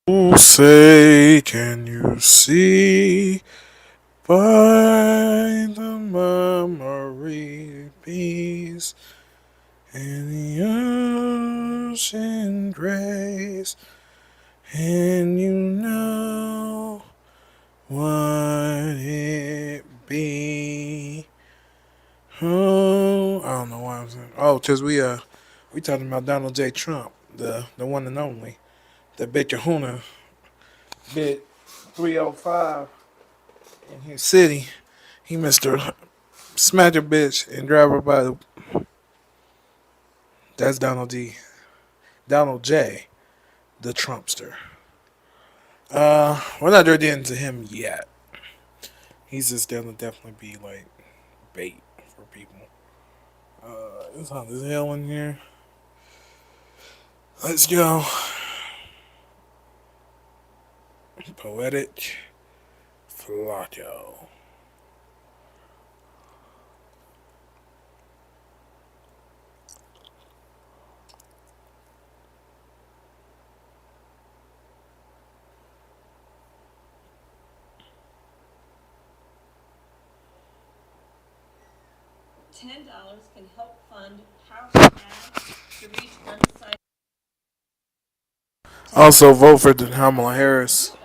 Oh, say, can you see by the memory piece and the ocean grace, and you know what it be? Oh, I don't know why I'm saying. Oh, cause we talking about Donald J. Trump, the one and only, the big Kahuna, bit 305 in his city. He Mr. Smack a bitch and drive her by the. That's Donald D. Donald J. The Trumpster. We're not really into him yet. He's just gonna definitely be like bait for people. It's hot as hell in here. Let's go. Poetikk, flakko. $10 can help fund powerful ads to reach undecided. Also, vote for Kamala Harris.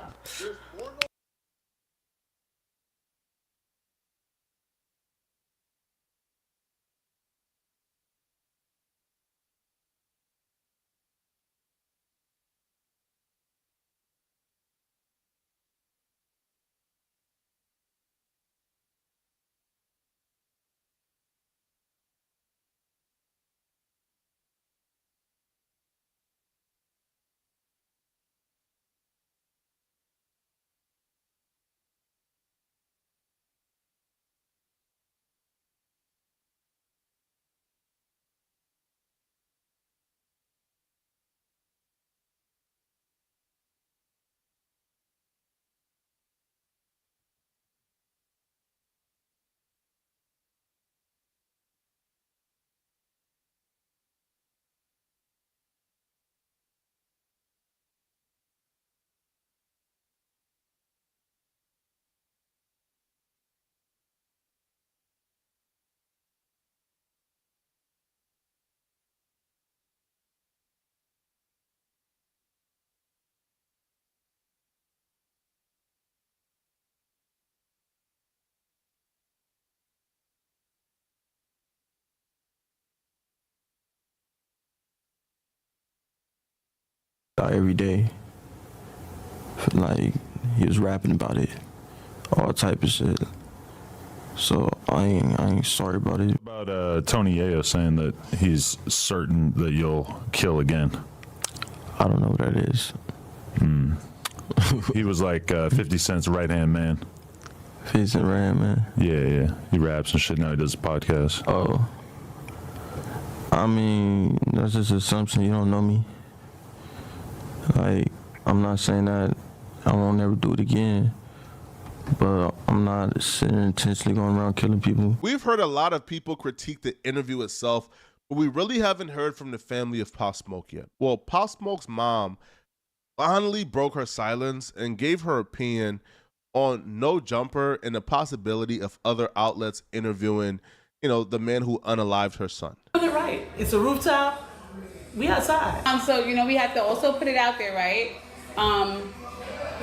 Every day. Like he was rapping about it, all type of shit. So I ain't sorry about it. About Tony Yayo saying that he's certain that you'll kill again. I don't know what that is. He was like 50 Cent's right hand man. 50 Cent ran, man. Yeah. He raps and shit now. He does a podcast. Oh, I mean that's just an assumption. You don't know me. Like I'm not saying that I won't never do it again, but I'm not sitting intentionally going around killing people. We've heard a lot of people critique the interview itself, but we really haven't heard from the family of Pop Smoke yet. Well, Pop Smoke's mom finally broke her silence and gave her opinion on No Jumper and the possibility of other outlets interviewing, the man who unalived her son. You're right. It's a rooftop. We outside. So we have to also put it out there, right?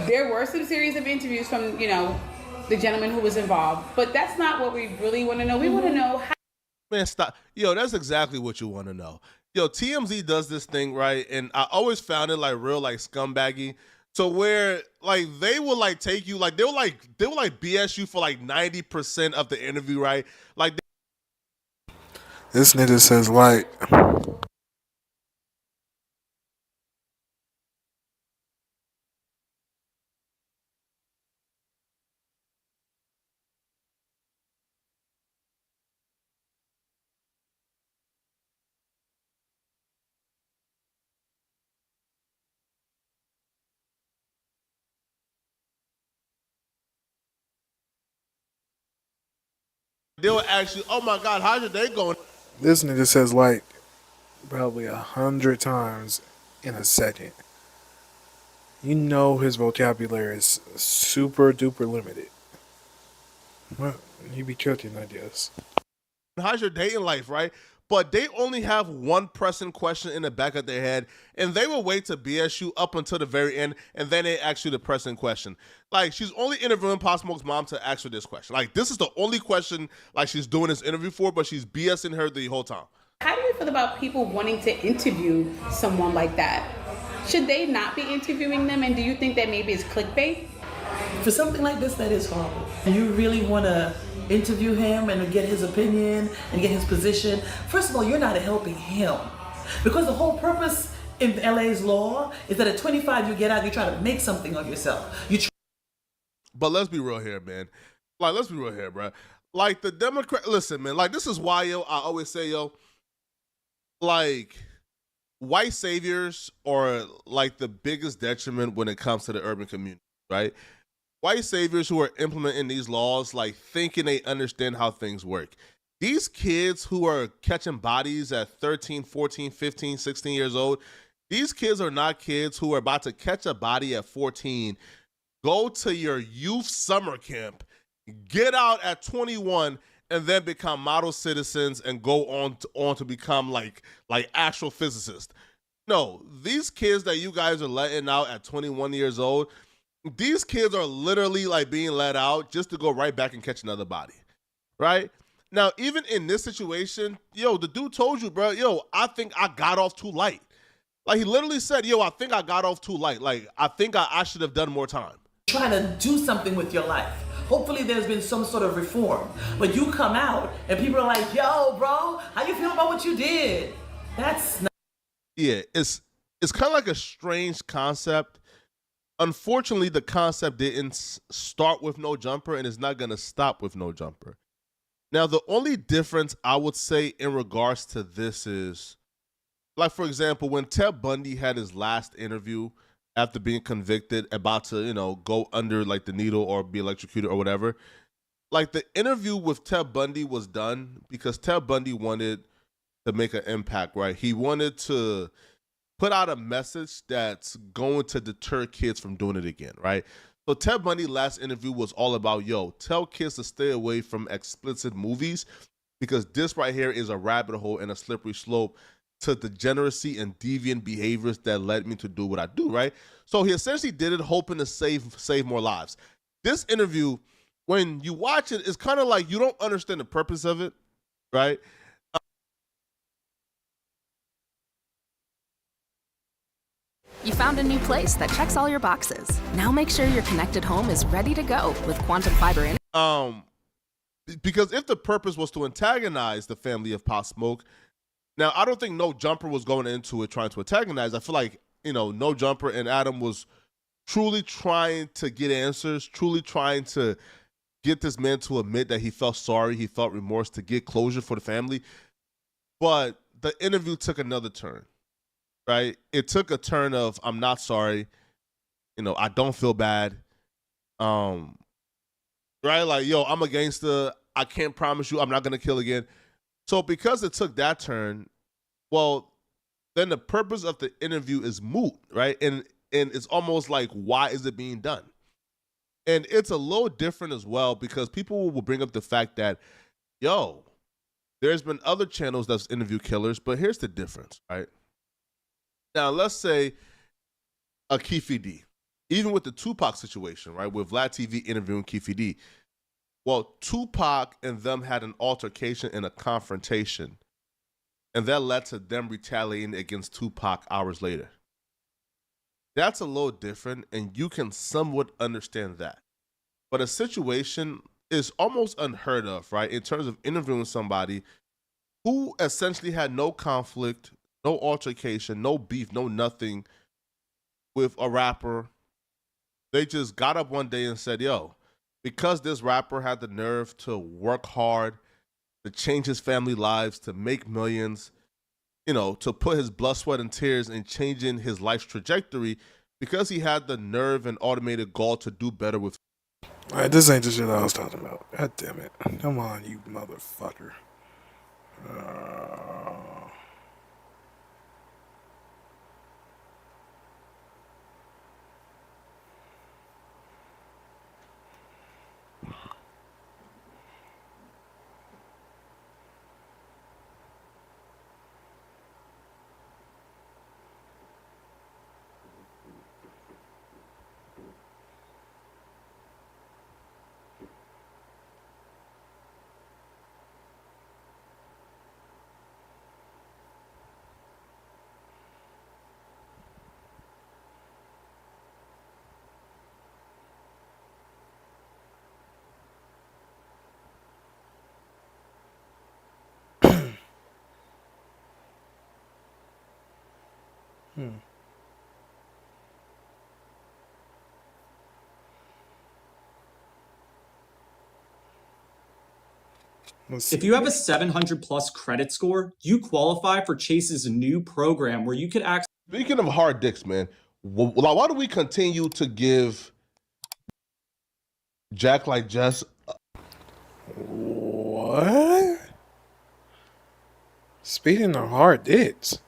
There were some series of interviews from the gentleman who was involved, but that's not what we really want to know. We want to know how. Man, stop. That's exactly what you want to know. TMZ does this thing, right? And I always found it like real like scumbaggy. So where like they will like take you like they will like BS you for like 90% of the interview, right? Like This nigga says like. they'll ask you, "Oh my God, how's your day going?" This nigga says like probably 100 times in a second. You know his vocabulary is super duper limited. Well, he be cooking, I guess. How's your dating life, right? But they only have one pressing question in the back of their head, and they will wait to BS you up until the very end, and then they ask you the pressing question. Like, she's only interviewing Pop Smoke's mom to ask her this question. Like, this is the only question, like, she's doing this interview for, but she's BSing her the whole time. How do you feel about people wanting to interview someone like that? Should they not be interviewing them, and do you think that maybe it's clickbait? For something like this, that is horrible. You really want to interview him and get his opinion and get his position. First of all, you're not helping him, because the whole purpose in LA's law is that at 25 you get out, you try to make something of yourself. But let's be real here, man. Like, let's be real here, bro. Like, the Democrat, listen, man, like, this is why, yo, I always say, yo, like, white saviors are, like, the biggest detriment when it comes to the urban community, right? White saviors who are implementing these laws, like, thinking they understand how things work. These kids who are catching bodies at 13, 14, 15, 16 years old, these kids are not kids who are about to catch a body at 14, go to your youth summer camp, get out at 21, and then become model citizens and go on to become like actual physicists. No, these kids that you guys are letting out at 21 years old, these kids are literally like being let out just to go right back and catch another body, right? Now, even in this situation, yo, the dude told you, bro, yo, I think I got off too light. Like, he literally said, yo, I think I got off too light. Like, I think I should have done more time. Trying to do something with your life. Hopefully there's been some sort of reform. But you come out and people are like, yo, bro, how you feel about what you did? That's not... Yeah, it's kind of like a strange concept. Unfortunately, the concept didn't start with No Jumper and is not going to stop with No Jumper. Now, the only difference I would say in regards to this is, like, for example, when Ted Bundy had his last interview after being convicted, about to, you know, go under, like, the needle or be electrocuted or whatever, like, the interview with Ted Bundy was done because Ted Bundy wanted to make an impact, right? He wanted to put out a message that's going to deter kids from doing it again, right? So Ted Bundy's last interview was all about, yo, tell kids to stay away from explicit movies because this right here is a rabbit hole and a slippery slope to degeneracy and deviant behaviors that led me to do what I do, right? So he essentially did it hoping to save more lives. This interview, when you watch it, it's kind of like you don't understand the purpose of it, right? You found a new place that checks all your boxes. Now make sure your connected home is ready to go with Quantum Fiber Because if the purpose was to antagonize the family of Pop Smoke, now I don't think No Jumper was going into it trying to antagonize. I feel like, you know, No Jumper and Adam was truly trying to get answers, truly trying to get this man to admit that he felt sorry, he felt remorse, to get closure for the family. But the interview took another turn. Right? It took a turn of, I'm not sorry. You know, I don't feel bad. Right? Like, yo, I'm a gangster. I can't promise you I'm not going to kill again. So because it took that turn, well, then the purpose of the interview is moot, right? And it's almost like, why is it being done? And it's a little different as well because people will bring up the fact that, yo, there's been other channels that's interview killers, but here's the difference, right? Now, let's say a Keefe D, even with the Tupac situation, right, with Vlad TV interviewing Keefe D. Well, Tupac and them had an altercation and a confrontation, and that led to them retaliating against Tupac hours later. That's a little different, and you can somewhat understand that. But a situation is almost unheard of, right, in terms of interviewing somebody who essentially had no conflict, no altercation, no beef, no nothing with a rapper. They just got up one day and said, yo, because this rapper had the nerve to work hard, to change his family lives, to make millions, you know, to put his blood, sweat, and tears in changing his life's trajectory, because he had the nerve and automated gall to do better with. All right, this ain't the shit I was talking about. God damn it. Come on, you motherfucker. Let's see. If you have a 700 plus credit score, you qualify for Chase's new program where you could access. Speaking of hard dicks, man, why do we continue to give Jack like Jess? What? Speaking of hard dicks.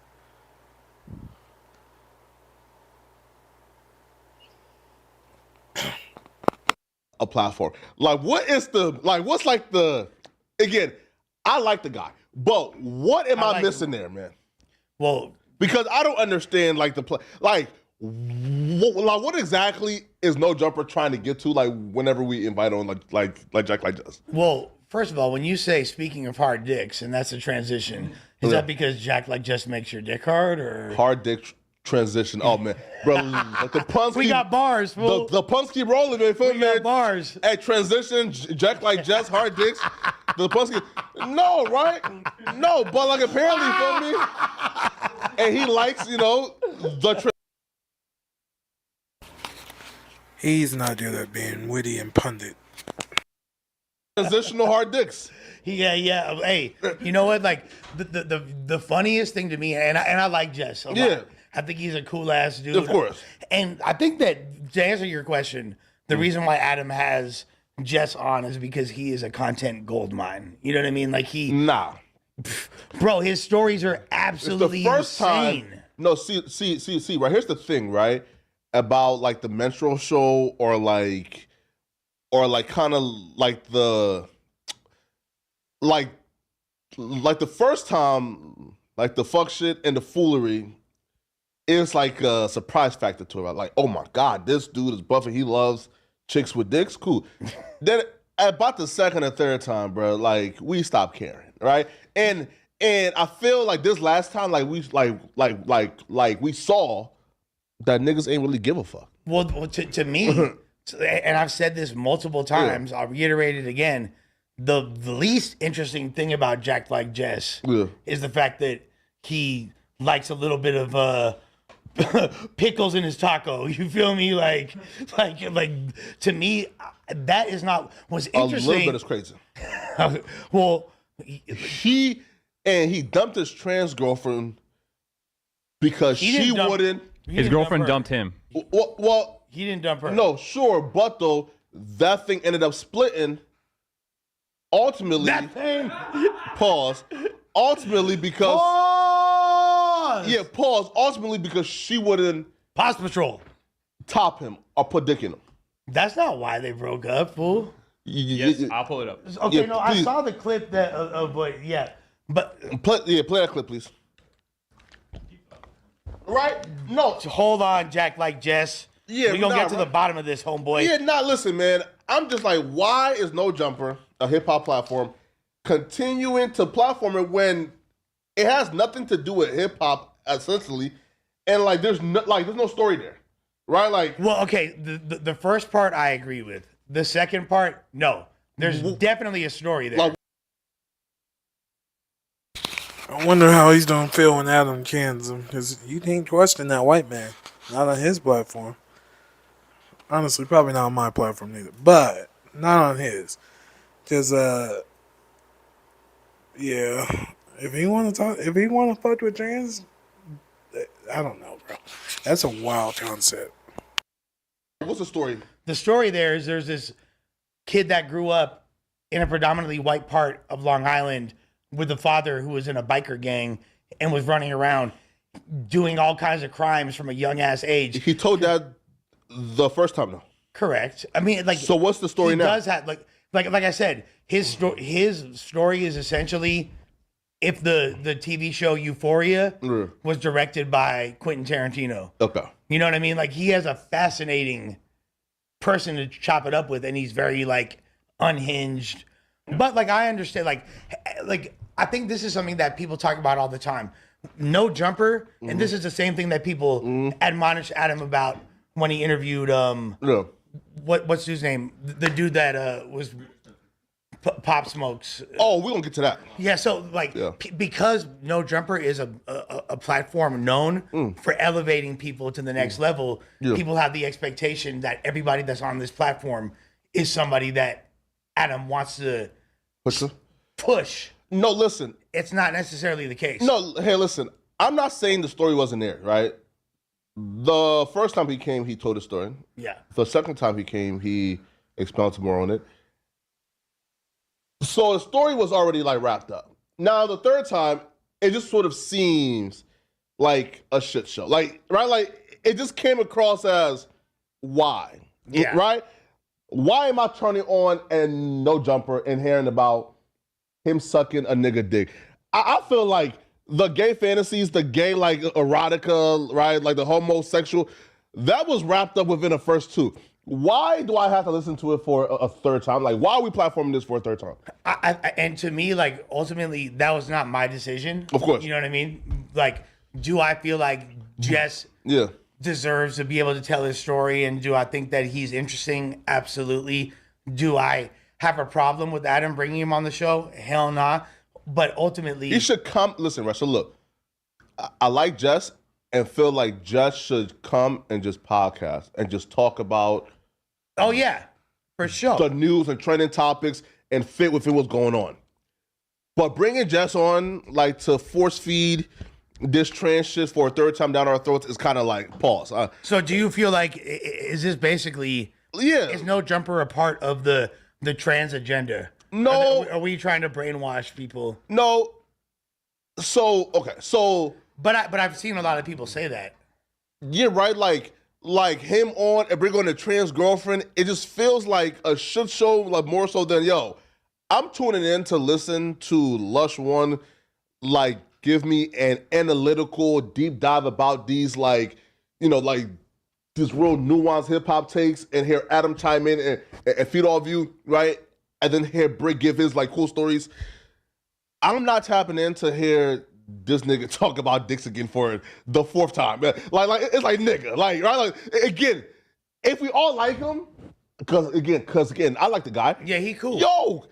A platform. Like, what is the, like, what's like the, again, I like the guy, but what am I missing there, man? Well, because I don't understand, like, the play, like what exactly is No Jumper trying to get to, like, whenever we invite on, like Jack like Jess? Well, first of all, when you say speaking of hard dicks, and that's a transition, is that because Jack like Jess makes your dick hard, or hard dick transition? Oh man, bro, like the puns. We got bars, fool. The puns keep rolling, man. Feel We me, got bars. Hey, transition, Jack like Jess, hard dicks. The puns keep, no, right? No, but like apparently, feel me. And he likes, you know, the. He's not good at being witty and pundit. Transitional hard dicks. Yeah. Hey, you know what? Like the funniest thing to me, and I like Jess a lot. Yeah. I think he's a cool ass dude. Of course. And I think that to answer your question, the reason why Adam has Jess on is because he is a content gold mine. You know what I mean? Like bro, his stories are absolutely it's the first insane. time. No, see. Right, here's the thing, right? About like the menstrual show, or like kind of like the first time, like the fuck shit and the foolery is like a surprise factor to it. Like, oh my God, this dude is buffing. He loves chicks with dicks. Cool. Then about the second or third time, bro, like we stopped caring, right? And I feel like this last time, like we we saw that niggas ain't really give a fuck. Well, to me, and I've said this multiple times, I'll reiterate it again. The least interesting thing about Jack like Jess is the fact that he likes a little bit of pickles in his taco. You feel me? Like to me, that is not what's interesting. A little bit is crazy. Well, he dumped his trans girlfriend because she wouldn't. His girlfriend dumped him. Well, he didn't dump her. No, sure, but though that thing ended up splitting. Ultimately, pause. Ultimately, because pause. Ultimately, because she wouldn't Pause Patrol top him or put dick in him. That's not why they broke up, fool. Yes, I'll pull it up. Okay, Yeah, no, please. I saw the clip that but Play that clip, please. Right? No. hold on, Jack like Jess. Yeah, we gonna get to the bottom of this, homeboy. Yeah, listen, man. I'm just like, why is No Jumper, a hip hop platform, continuing to platform it when it has nothing to do with hip hop, essentially, and like there's no story there, right? Like, Well, okay, the first part I agree with. The second part, no. There's definitely a story there. Like- I wonder how he's gonna feel when Adam cans him, because you can't question that white man. Not on his platform. Honestly, probably not on my platform neither. But not on his. Because yeah. If he wanna fuck with trans, I don't know, bro. That's a wild concept. what's the story? The story there is there's this kid that grew up in a predominantly white part of Long Island with a father who was in a biker gang and was running around doing all kinds of crimes from a young ass age. He told that the first time, though. Correct. I mean, like, So what's the story he now? does have like I said, his story is essentially if the TV show Euphoria was directed by Quentin Tarantino. Okay. You know what I mean? Like, he has a fascinating person to chop it up with, and he's very like unhinged. But like, I understand, like I think this is something that people talk about all the time. No Jumper, and this is the same thing that people admonish Adam about when he interviewed what's his name? The dude that was Pop Smoke's. Oh, we're gonna get to that. Yeah, so like because No Jumper is a platform known for elevating people to the next level, people have the expectation that everybody that's on this platform is somebody that Adam wants to push. No, listen. It's not necessarily the case. No, hey, listen. I'm not saying the story wasn't there, right? The first time he came, he told the story. Yeah. The second time he came, he expounded more on it. So the story was already like wrapped up. Now the third time, it just sort of seems like a shit show. Like, right? Like it just came across as why? Yeah. Right? Why am I turning on and No Jumper and hearing about him sucking a nigga dick? I feel like the gay fantasies, the gay like erotica, right? Like the homosexual, that was wrapped up within the first two. Why do I have to listen to it for a third time? Like, why are we platforming this for a third time? And to me, like, ultimately, that was not my decision. Of course. You know what I mean? Like, do I feel like Jess deserves to be able to tell his story? And do I think that he's interesting? Absolutely. Do I have a problem with Adam bringing him on the show? Hell nah. But ultimately... He should come... Listen, Russell, look. I like Jess and feel like Jess should come and just podcast and just talk about... Oh, yeah. For sure. The news and trending topics and fit within what's going on. But bringing Jess on, like, to force feed this trans shit for a third time down our throats is kind of like, pause. So do you feel like, is this basically... Yeah. Is No Jumper a part of the trans agenda? No. Are we trying to brainwash people? No. So, okay. So... But I've seen a lot of people say that. Yeah, right? Like him on and bring on a trans girlfriend, it just feels like a shit show, like more so than, yo, I'm tuning in to listen to Lush One, like, give me an analytical deep dive about these, like, you know, like, these real nuanced hip-hop takes, and hear Adam chime in and feed all of you, right? And then hear Brick give his, like, cool stories. I'm not tapping in to hear this nigga talk about dicks again for the fourth time. Like it's like nigga, like, right? Like, again, if we all like him, because again, I like the guy. Yeah, he cool. Yo.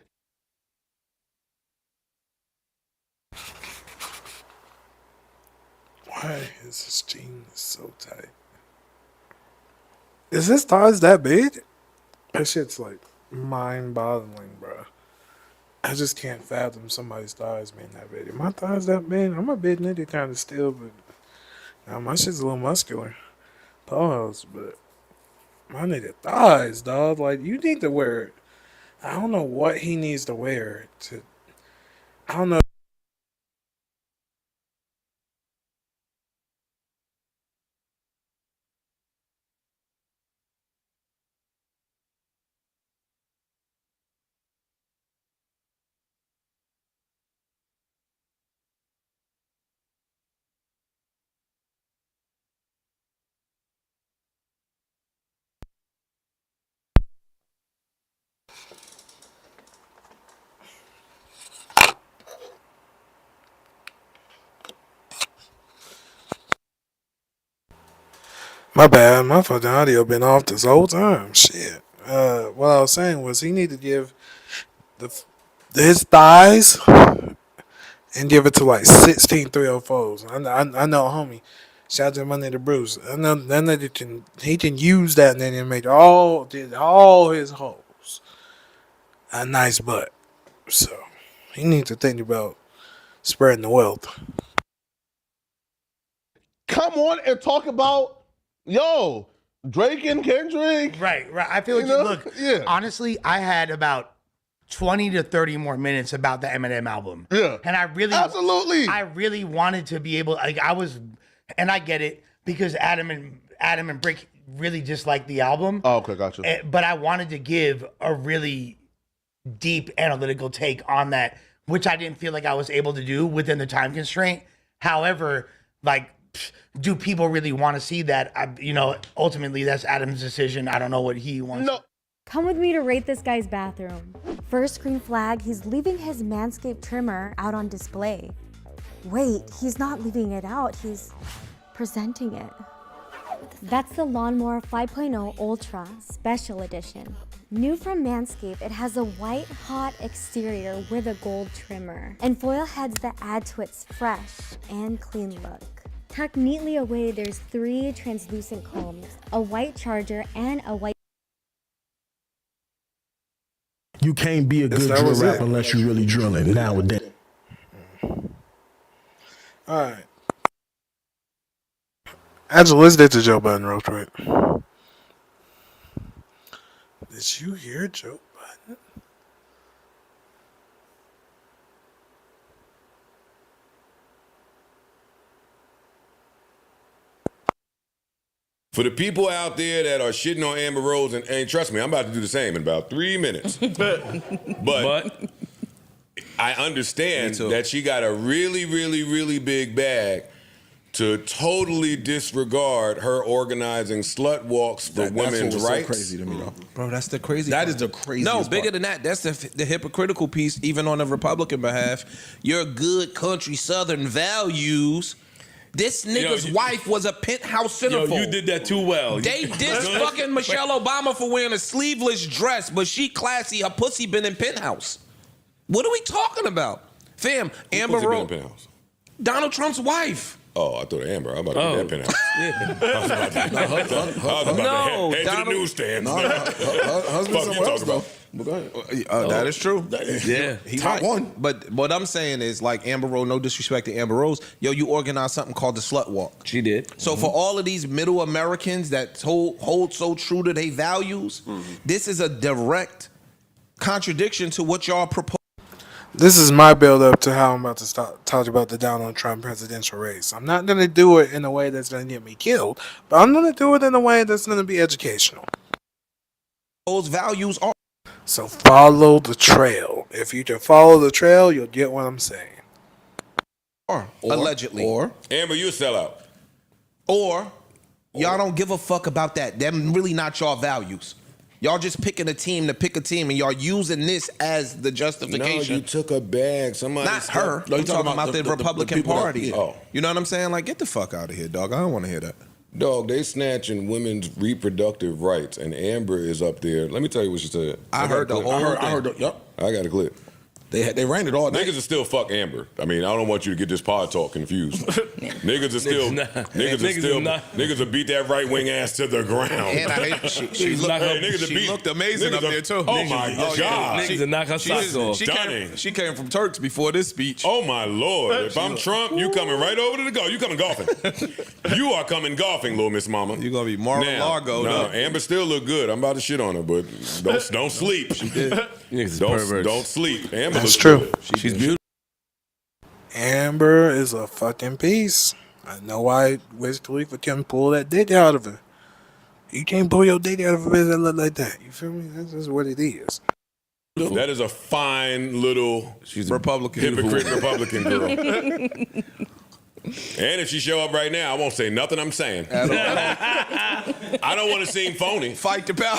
Why is his jeans so tight? Is his thighs that big? That shit's like mind-boggling, bro. I just can't fathom somebody's thighs being that big. My thighs that big? I'm a big nigga kind of still, but now my shit's a little muscular. Pause, but my nigga thighs, dog. Like, you need to wear it. I don't know what he needs to wear to. I don't know. My bad, my fucking audio been off this whole time. Shit. What I was saying was he need to give his thighs and give it to like 16 304s. I know, homie. Shout out to my nigga Bruce. I know that nigga he can use that and then make all his hoes a nice butt. So he needs to think about spreading the wealth. Come on and talk about, yo, Drake and Kendrick. Right. I feel like, look, honestly, I had about 20 to 30 more minutes about the Eminem album. Yeah. And I really wanted to be able, like, and I get it, because Adam and Brick really disliked the album. Oh, okay, gotcha. But I wanted to give a really deep analytical take on that, which I didn't feel like I was able to do within the time constraint. However, like, do people really want to see that? Ultimately, that's Adam's decision. I don't know what he wants. No. Come with me to rate this guy's bathroom. First green flag, he's leaving his Manscaped trimmer out on display. Wait, he's not leaving it out, he's presenting it. That's the Lawnmower 5.0 Ultra Special Edition. New from Manscaped, it has a white hot exterior with a gold trimmer and foil heads that add to its fresh and clean look. Tucked neatly away, there's 3 translucent combs, a white charger, and a white. You can't be a good drill rapper unless you really drilling nowadays. All right. Angela, let's get to Joe Budden real quick. Did you hear Joe Budden? For the people out there that are shitting on Amber Rose, and trust me, I'm about to do the same in about 3 minutes. but I understand that she got a really, really, really big bag to totally disregard her organizing slut walks for women's rights. So crazy to me, though. Bro, that's the crazy That part. is the craziest No, bigger part. than that. That's the hypocritical piece, even on the Republican behalf. Your good country Southern values. This nigga's wife was a penthouse centerfold. Yo, you did that too well. They dissed fucking Michelle Obama for wearing a sleeveless dress, but she classy. Her pussy been in penthouse. What are we talking about? Fam, Amber Rose. Donald Trump's wife. Oh, I thought Amber. I'm about to get that penthouse. I was about to head to the newsstand. Husband Fuck you talking about? That is true. Yeah, he top one. But what I'm saying is, like Amber Rose, no disrespect to Amber Rose, yo, you organized something called the Slut Walk. She did. So for all of these middle Americans that hold so true to their values, this is a direct contradiction to what y'all propose. This is my build up to how I'm about to start talking about the Donald Trump presidential race. I'm not going to do it in a way that's going to get me killed, but I'm going to do it in a way that's going to be educational. Those values are. So follow the trail. If you can follow the trail, you'll get what I'm saying. Or allegedly. Or Amber, you a sellout. Or y'all don't give a fuck about that. Them really not y'all values. Y'all just picking a team to pick a team, and y'all using this as the justification. No, you took a bag. Somebody Not her. No, I'm talking about the Republican people Party. Oh. You know what I'm saying? Like, get the fuck out of here, dog. I don't want to hear that. Dog, they snatching women's reproductive rights, and Amber is up there. Let me tell you what she said. I heard the whole thing. I heard. Yep. I got a clip. They ran it all night. Niggas are still fuck Amber. I mean, I don't want you to get this pod talk confused. Niggas are still niggas will beat that right wing ass to the ground. And I hate she looked amazing up there too. Oh my God. Niggas are knock her socks off. Stunning. She came from Turks before this speech. Oh my Lord. If I'm Trump, you coming right over to the go. You coming golfing. You are coming golfing, little Miss Mama. You're gonna be Mar-a-Lago. No, Amber still look good. I'm about to shit on her, but don't sleep. Don't sleep. Amber That's looks true. good. She's beautiful. Amber is a fucking piece. I know why Wiz Khalifa can pull that dick out of her. You can't pull your dick out of a bitch that look like that. You feel me? That's just what it is. That is a fine little hypocrite Republican girl. And if she show up right now, I won't say nothing I'm saying. I don't want to seem phony. Fight the power.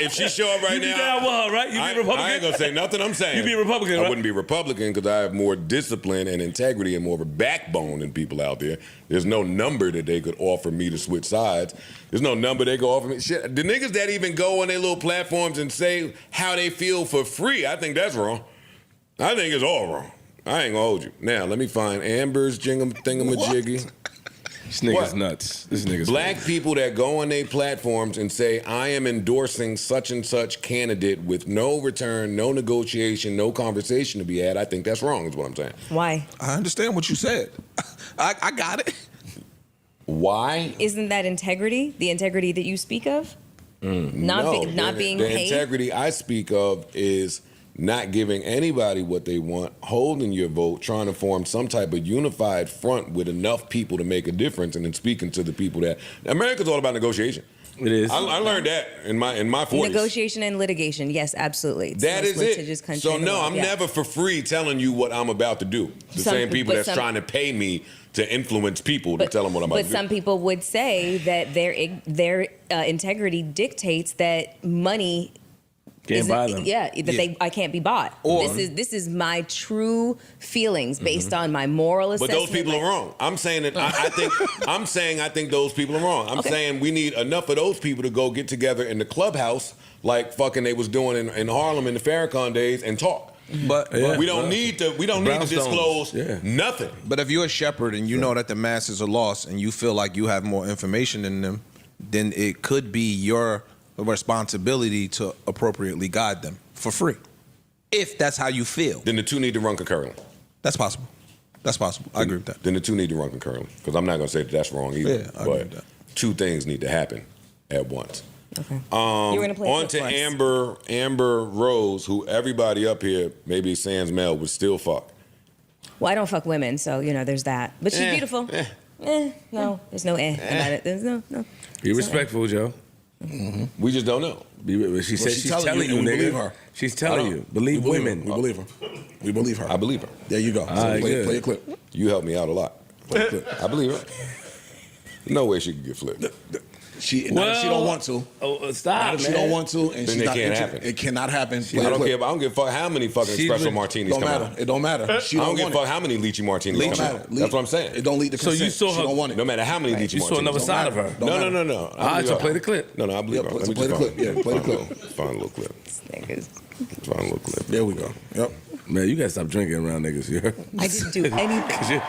If she show up right You be now, down with her, right? You be Republican? I ain't gonna say nothing I'm saying. You be Republican, I right? wouldn't be Republican because I have more discipline and integrity and more of a backbone than people out there. There's no number that they could offer me to switch sides. There's no number they could offer me. Shit, the niggas that even go on their little platforms and say how they feel for free, I think that's wrong. I think it's all wrong. I ain't gonna hold you. Now, let me find Amber's thingamajiggy. This nigga's nuts. This nigga's Black people that go on their platforms and say, I am endorsing such and such candidate with no return, no negotiation, no conversation to be had, I think that's wrong, is what I'm saying. Why? I understand what you said. I got it. Why? Isn't that integrity? The integrity that you speak of? Not being the paid? integrity I speak of is not giving anybody what they want, holding your vote, trying to form some type of unified front with enough people to make a difference, and then speaking to the people that America's all about negotiation. It is. I learned that in my 40s. Negotiation and litigation. Yes, absolutely. It's That the is most it. litigious country So in the no, world. I'm Yeah. never for free telling you what I'm about to do. The same people that's trying to pay me to influence people to tell them what I'm about to But do. some people would say that their integrity dictates that money Can't buy them. I can't be bought. Or- this is my true feelings based on my moral But assessment. those people are wrong. I'm saying that I think those people are wrong. I'm saying we need enough of those people to go get together in the clubhouse like fucking they was doing in Harlem in the Farrakhan days and talk. But we don't need to disclose nothing. But if you're a shepherd and you know that the masses are lost and you feel like you have more information than them, then it could be your responsibility to appropriately guide them for free. If that's how you feel. Then the two need to run concurrently. That's possible. That's possible. I agree with that. Then the two need to run concurrently. Because I'm not going to say that that's wrong either. Yeah, I agree with that. Two things need to happen at once. Okay. You're gonna play On to Amber Rose, who everybody up here, maybe sans Mel, would still fuck. Well, I don't fuck women, so there's that. But she's beautiful. No, there's no about it. There's no. Be respectful, Joe. We just don't know. She said she's telling you, we nigga. believe her. She's telling you. Believe women. We believe her. We believe her. I believe her. There you go. So play a clip. You helped me out a lot. Play a clip. I believe her. No way she could get flipped. She don't want to. Stop, She don't want to, and then she's it not can't interested. happen. It cannot happen. I don't care. I don't give a fuck how many fucking espresso martinis don't come matter. out. It don't matter. She I don't don't give a want fuck it. how many lychee martinis Don't come matter. out. That's what I'm saying. It don't lead to So consent. you saw she her. don't want it. No matter how many lychee You martinis. saw another side of her. Don't matter. No. All right, so play the clip. No, I believe her. Let me play the clip. Yeah, play the clip. Find a little clip. Find a little clip. There we go. Yep. Man, you gotta stop drinking around niggas here. I didn't do anything.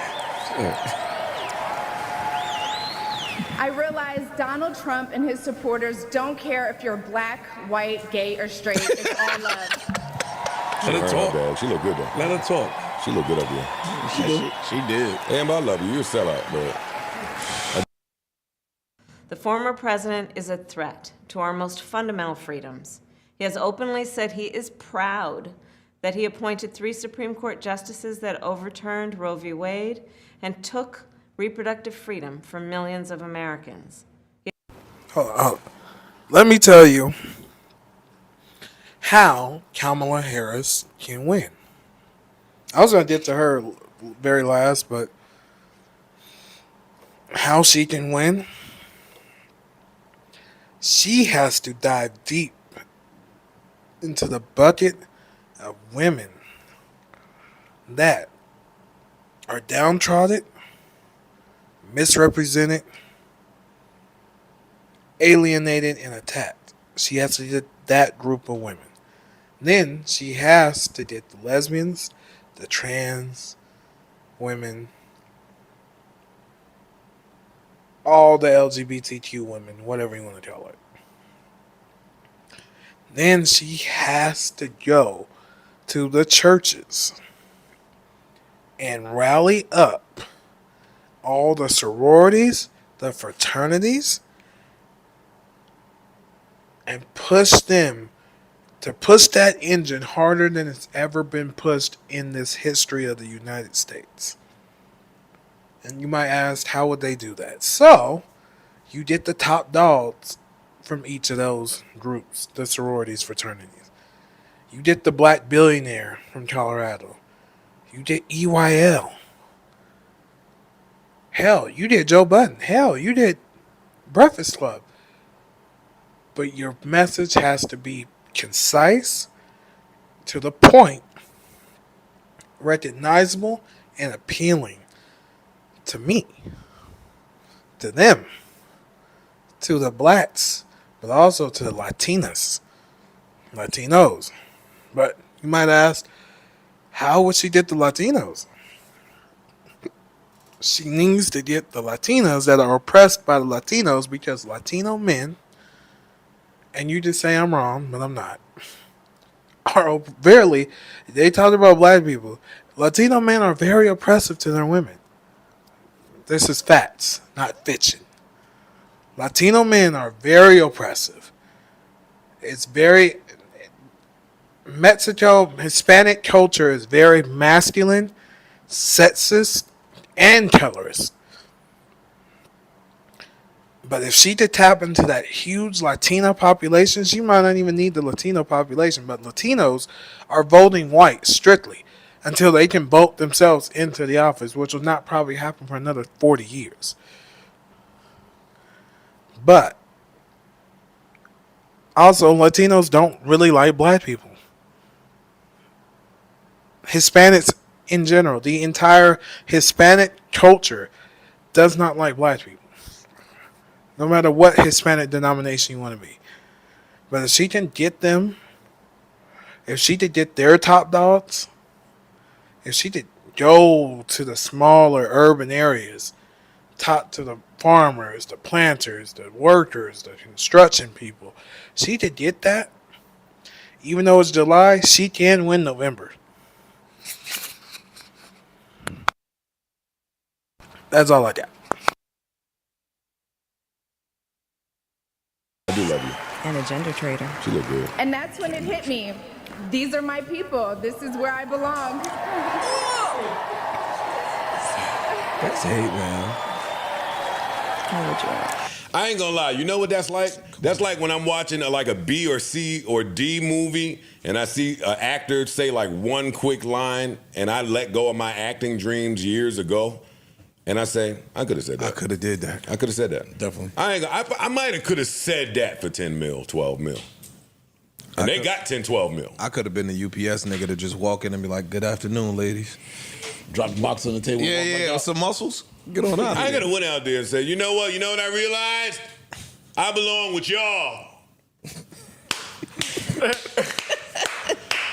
I realize Donald Trump and his supporters don't care if you're black, white, gay, or straight. It's all love. Let her talk. She look good though. Let her talk. She look good up here. She did. Amber, I love you. You're a sellout, but The former president is a threat to our most fundamental freedoms. He has openly said he is proud that he appointed 3 Supreme Court justices that overturned Roe v. Wade and took reproductive freedom from millions of Americans. Hold on. Let me tell you how Kamala Harris can win. I was going to get to her very last, but how she can win, she has to dive deep into the bucket of women that are downtrodden, misrepresented, alienated, and attacked. She has to get that group of women. Then she has to get the lesbians, the trans women, all the LGBTQ women, whatever you want to call it. Then she has to go to the churches and rally up all the sororities, the fraternities, and push them to push that engine harder than it's ever been pushed in this history of the United States. And you might ask, how would they do that? So, you get the top dogs from each of those groups, the sororities, fraternities. You get the black billionaire from Colorado. You get EYL. Hell, you did Joe Budden. Hell, you did Breakfast Club. But your message has to be concise, to the point, recognizable, and appealing to me, to them, to the blacks, but also to the Latinos. But you might ask, how would she get the Latinos? She needs to get the Latinos that are oppressed by the Latinos, because Latino men, and you just say I'm wrong, but I'm not, are very, they talk about black people. Latino men are very oppressive to their women. This is facts, not fiction. Latino men are very oppressive. It's very, Mexico, Hispanic culture is very masculine, sexist, and colorist. But if she could tap into that huge Latino population, she might not even need the Latino population. But Latinos are voting white strictly until they can vote themselves into the office, which will not probably happen for another 40 years. But Also, Latinos don't really like black people. Hispanics in general, the entire Hispanic culture does not like black people. No matter what Hispanic denomination you want to be. But if she can get them, if she could get their top dogs, if she could go to the smaller urban areas, talk to the farmers, the planters, the workers, the construction people, she could get that. Even though it's July, she can win November. That's all I got. I do love you. And a gender traitor. She look good. And that's when it hit me. These are my people. This is where I belong. That's hate, man. I ain't gonna lie. You know what that's like? That's like when I'm watching like a B or C or D movie and I see an actor say like one quick line and I let go of my acting dreams years ago. And I say, I could have said that. I could have did that. I could have said that. Definitely. I might have could have said that for 10 mil, 12 mil. And they got 10, 12 mil. I could have been the UPS nigga to just walk in and be like, good afternoon, ladies. Drop the box on the table. Yeah, some muscles. Get on out. I could have went out there and said, you know what? You know what I realized? I belong with y'all.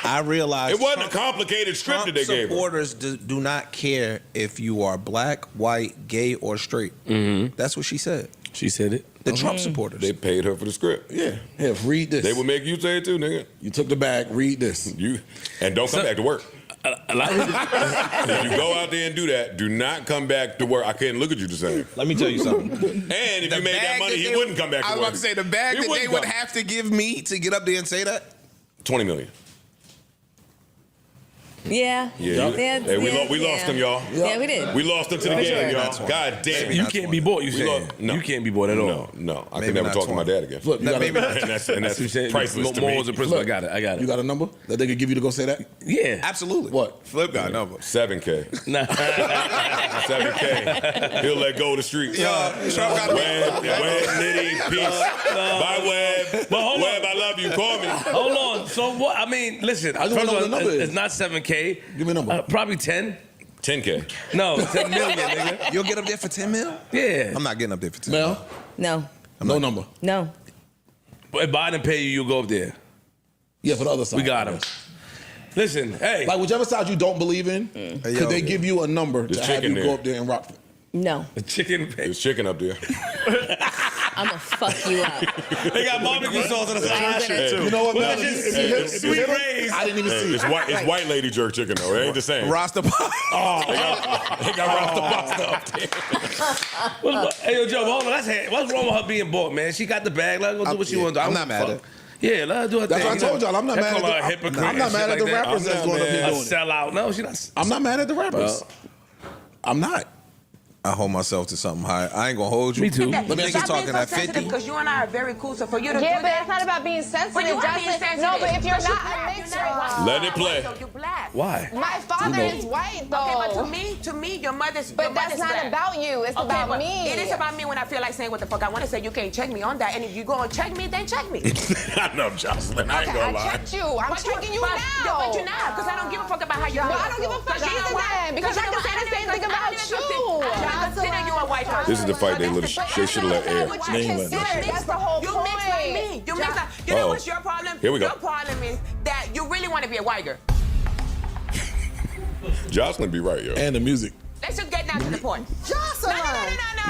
I realized it wasn't a complicated script that they gave her. Supporters do not care if you are black, white, gay, or straight. Mm-hmm. That's what she said. She said it. The Trump supporters. They paid her for the script. Yeah. Here, read this. They would make you say it too, nigga. You took the bag. Read this. And don't come back to work. A lot of if you go out there and do that, do not come back to work. I can't look at you the same. Let me tell you something. And if you made that money, he wouldn't come back to work. I was about to say, the bag that they would have to give me to get up there and say that? 20 million. Yeah. Yeah. We lost them, y'all. Yeah, we did. We lost them to the game, y'all. God damn. You can't be bought, you said. No. You can't be bought at all. No. I can never talk to my dad again. Flip, you got and that's priceless to me. Morals and principles. I got it. You got a number that they could give you to go say that? Yeah. Absolutely. What? Flip got a number. 7K. Nah. 7K. He'll let go of the streets. Trump got Web, Nitty, peace. Bye, Web. But hold Web, on. I love you. Call me. Hold on. So what? I mean, listen. I just want to know what the number is. It's not 7K. Give me a number. Probably 10. 10K. No, 10 million, nigga. You'll get up there for 10 mil? Yeah. I'm not getting up there for 10 Mel? mil. No. No number. No. But if Biden pay you, you'll go up there. Yeah, for the other side. We got him. Listen, hey. Like whichever side you don't believe in, could they give you a number to have you go up there and rock? No. The chicken. There's chicken up there. I'm gonna fuck you up. They got barbecue sauce on the side. Hey. You know what, Mel? Sweet rays. I didn't even see it. It's white lady jerk chicken, though. It ain't the same. Rasta pasta. They got Rasta pasta up there. Hey, yo, Joe, hold on. What's wrong with her being bought, man? She got the bag. Let her go do what she want to do. I'm not mad at her. Yeah, let her do her That's thing. what I told y'all. I'm not mad at the I'm not mad at the rappers that's going up here doing it. Sell out. No, she's not. I'm not mad at the rappers. I'm not. I hold myself to something high. I ain't gonna hold you. Me too. Let me niggas talking at 50. Because you and I are very cool, so for you to yeah, do but that, it's not about being sensitive. But you are being Jocelyn. sensitive. No, but if you're Because not black, a you're mixture, not white. Let it play. So you're black. Why? My father is white, though. Okay, but to me, your mother's. But your that's mother's not black. about you. It's Okay, about but me. It is about me when I feel like saying what the fuck I want to say. You can't check me on that, and if you go and check me, then check me. I know, Jocelyn. I ain't Okay, gonna I lie. checked you. I'm checking you now. But you're not, because I don't give a fuck about how you feel. Well, I don't give a fuck either then, because I can say the same thing about you. I consider you a white person. This is the fight they should have let air. They ain't let that shit. That's the whole You point. mix like me. You mix like. You know what's your problem? Here we go. Your problem is that you really want to be a white girl. Jocelyn be right, yo. And the music. Let's just get down to the point. Jocelyn.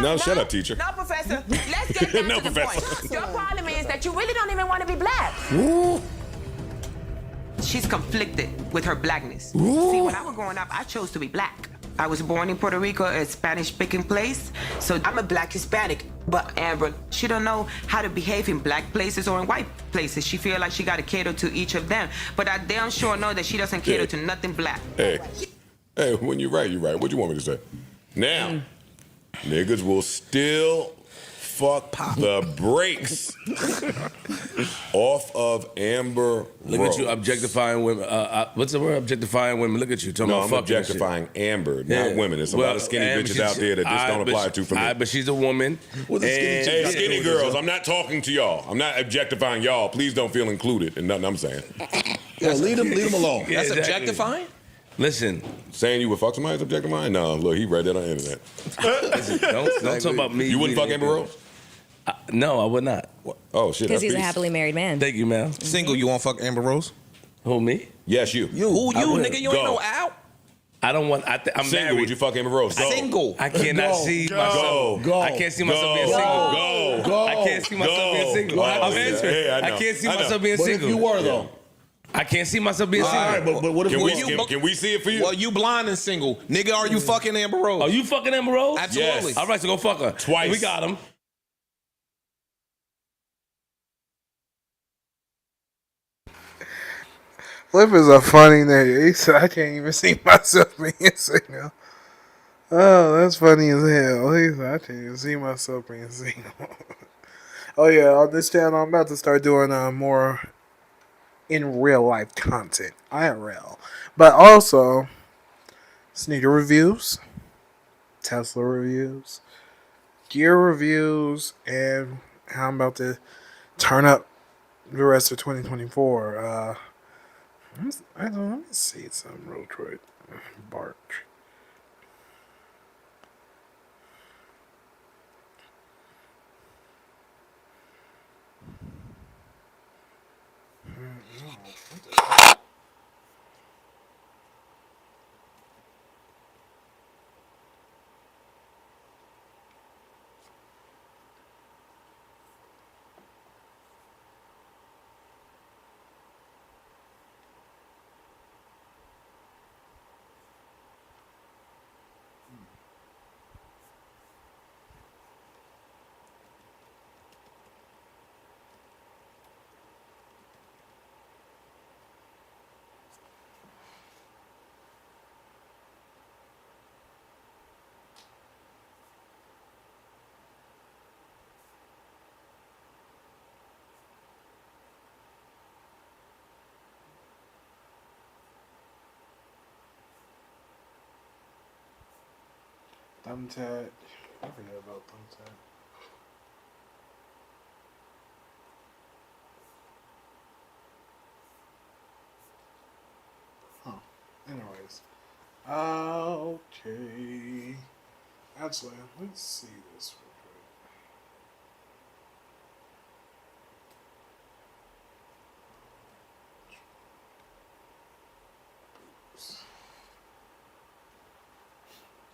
No, shut up, teacher. No, professor. Let's get down No, to the professor. point. Your problem is that you really don't even want to be black. Ooh. She's conflicted with her blackness. Ooh. See, when I was growing up, I chose to be black. I was born in Puerto Rico, a Spanish-speaking place, so I'm a black Hispanic. But Amber, she don't know how to behave in black places or in white places. She feel like she got to cater to each of them. But I damn sure know that she doesn't cater to nothing black. Hey, when you're right, you're right. What you want me to say? Now, niggas will still fuck the brakes off of Amber Look Rose. at you objectifying women. What's the word? Objectifying women. Look at you. Talking No, about I'm fucking objectifying Amber, not Yeah. women. There's a lot of skinny Amber, bitches out there that this don't apply to for me. But she's a woman. Hey, skinny girls, I'm not talking to y'all. I'm not objectifying y'all. Please don't feel included in nothing I'm saying. Yeah, leave them alone. Yeah, That's exactly. objectifying? Listen. Saying you would fuck somebody is objectifying? No, look, he read that on the internet. Listen, don't talk about me. You wouldn't fuck Amber Rose? No, I would not. Oh, shit. Because he's a happily married man. Thank you, man. Single, you won't fuck Amber Rose? Who, me? Yes, you. Who I you, would. nigga? You ain't no out. I don't want. I'm Single, married. would you fuck Amber Rose? Go. Single. I cannot see myself. I can't see myself being single. Go. I can't see myself being single. I'm answering. Yeah, I can't see myself being But single. if you were, though? I can't see myself being single. All right, but what if Can we see it for you? Well, you blind and single. Nigga, are you fucking Amber Rose? Are you fucking Amber Rose? Absolutely. Yes. All right, so go fuck her. Twice. We got him. Flip is a funny nigga. He said, I can't even see myself being single. Oh, that's funny as hell. He said, I can't even see myself being single. Oh, yeah, on this channel, I'm about to start doing more in real life content. IRL. But also, sneaker reviews, Tesla reviews, gear reviews, and how I'm about to turn up the rest of 2024. Let me see some real quick. Bark. Thumbtack. I forget about Thumbtack. Huh. Anyways. Okay. Actually, let's see this real quick. Oops.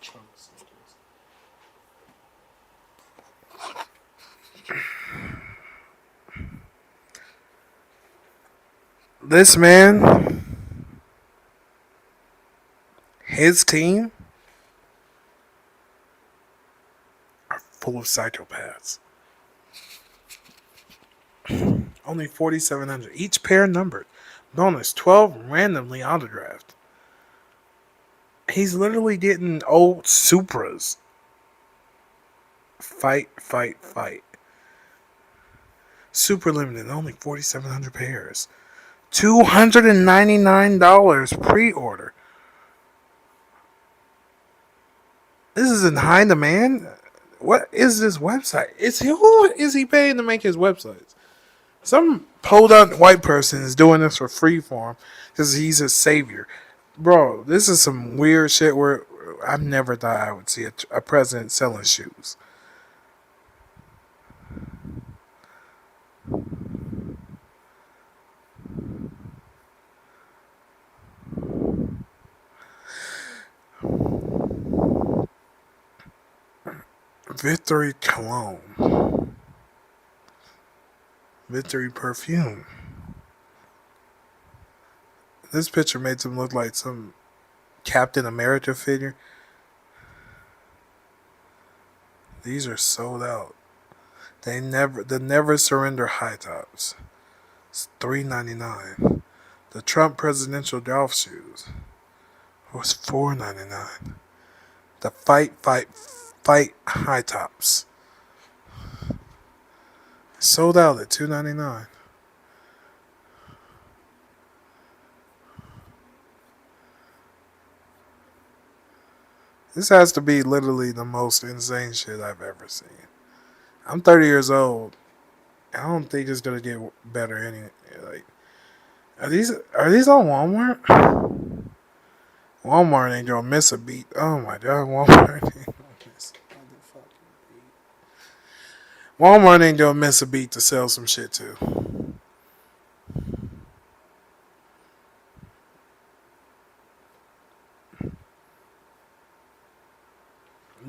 Trunk sneakers. This man, his team, are full of psychopaths. Only 4,700. Each pair numbered. Bonus 12 randomly autographed. He's literally getting old Supras. Fight. Super limited. Only 4,700 pairs. $299 pre-order. This is in high demand. What is this website? Who is he paying to make his websites? Some podunk white person is doing this for free for him because he's a savior. Bro, this is some weird shit where I never thought I would see a president selling shoes. Victory cologne. Victory perfume. This picture made him look like some Captain America figure. These are sold out. The never surrender high tops. It's $3.99. The Trump presidential golf shoes was $4.99. The fight high tops Sold out at $2.99. This has to be literally the most insane shit I've ever seen. I'm 30 years old. I don't think it's gonna get better anyway. Like, are these on Walmart? Walmart ain't gonna miss a beat. Oh my god, Walmart ain't gonna miss a motherfucking beat. Walmart ain't gonna miss a beat to sell some shit too.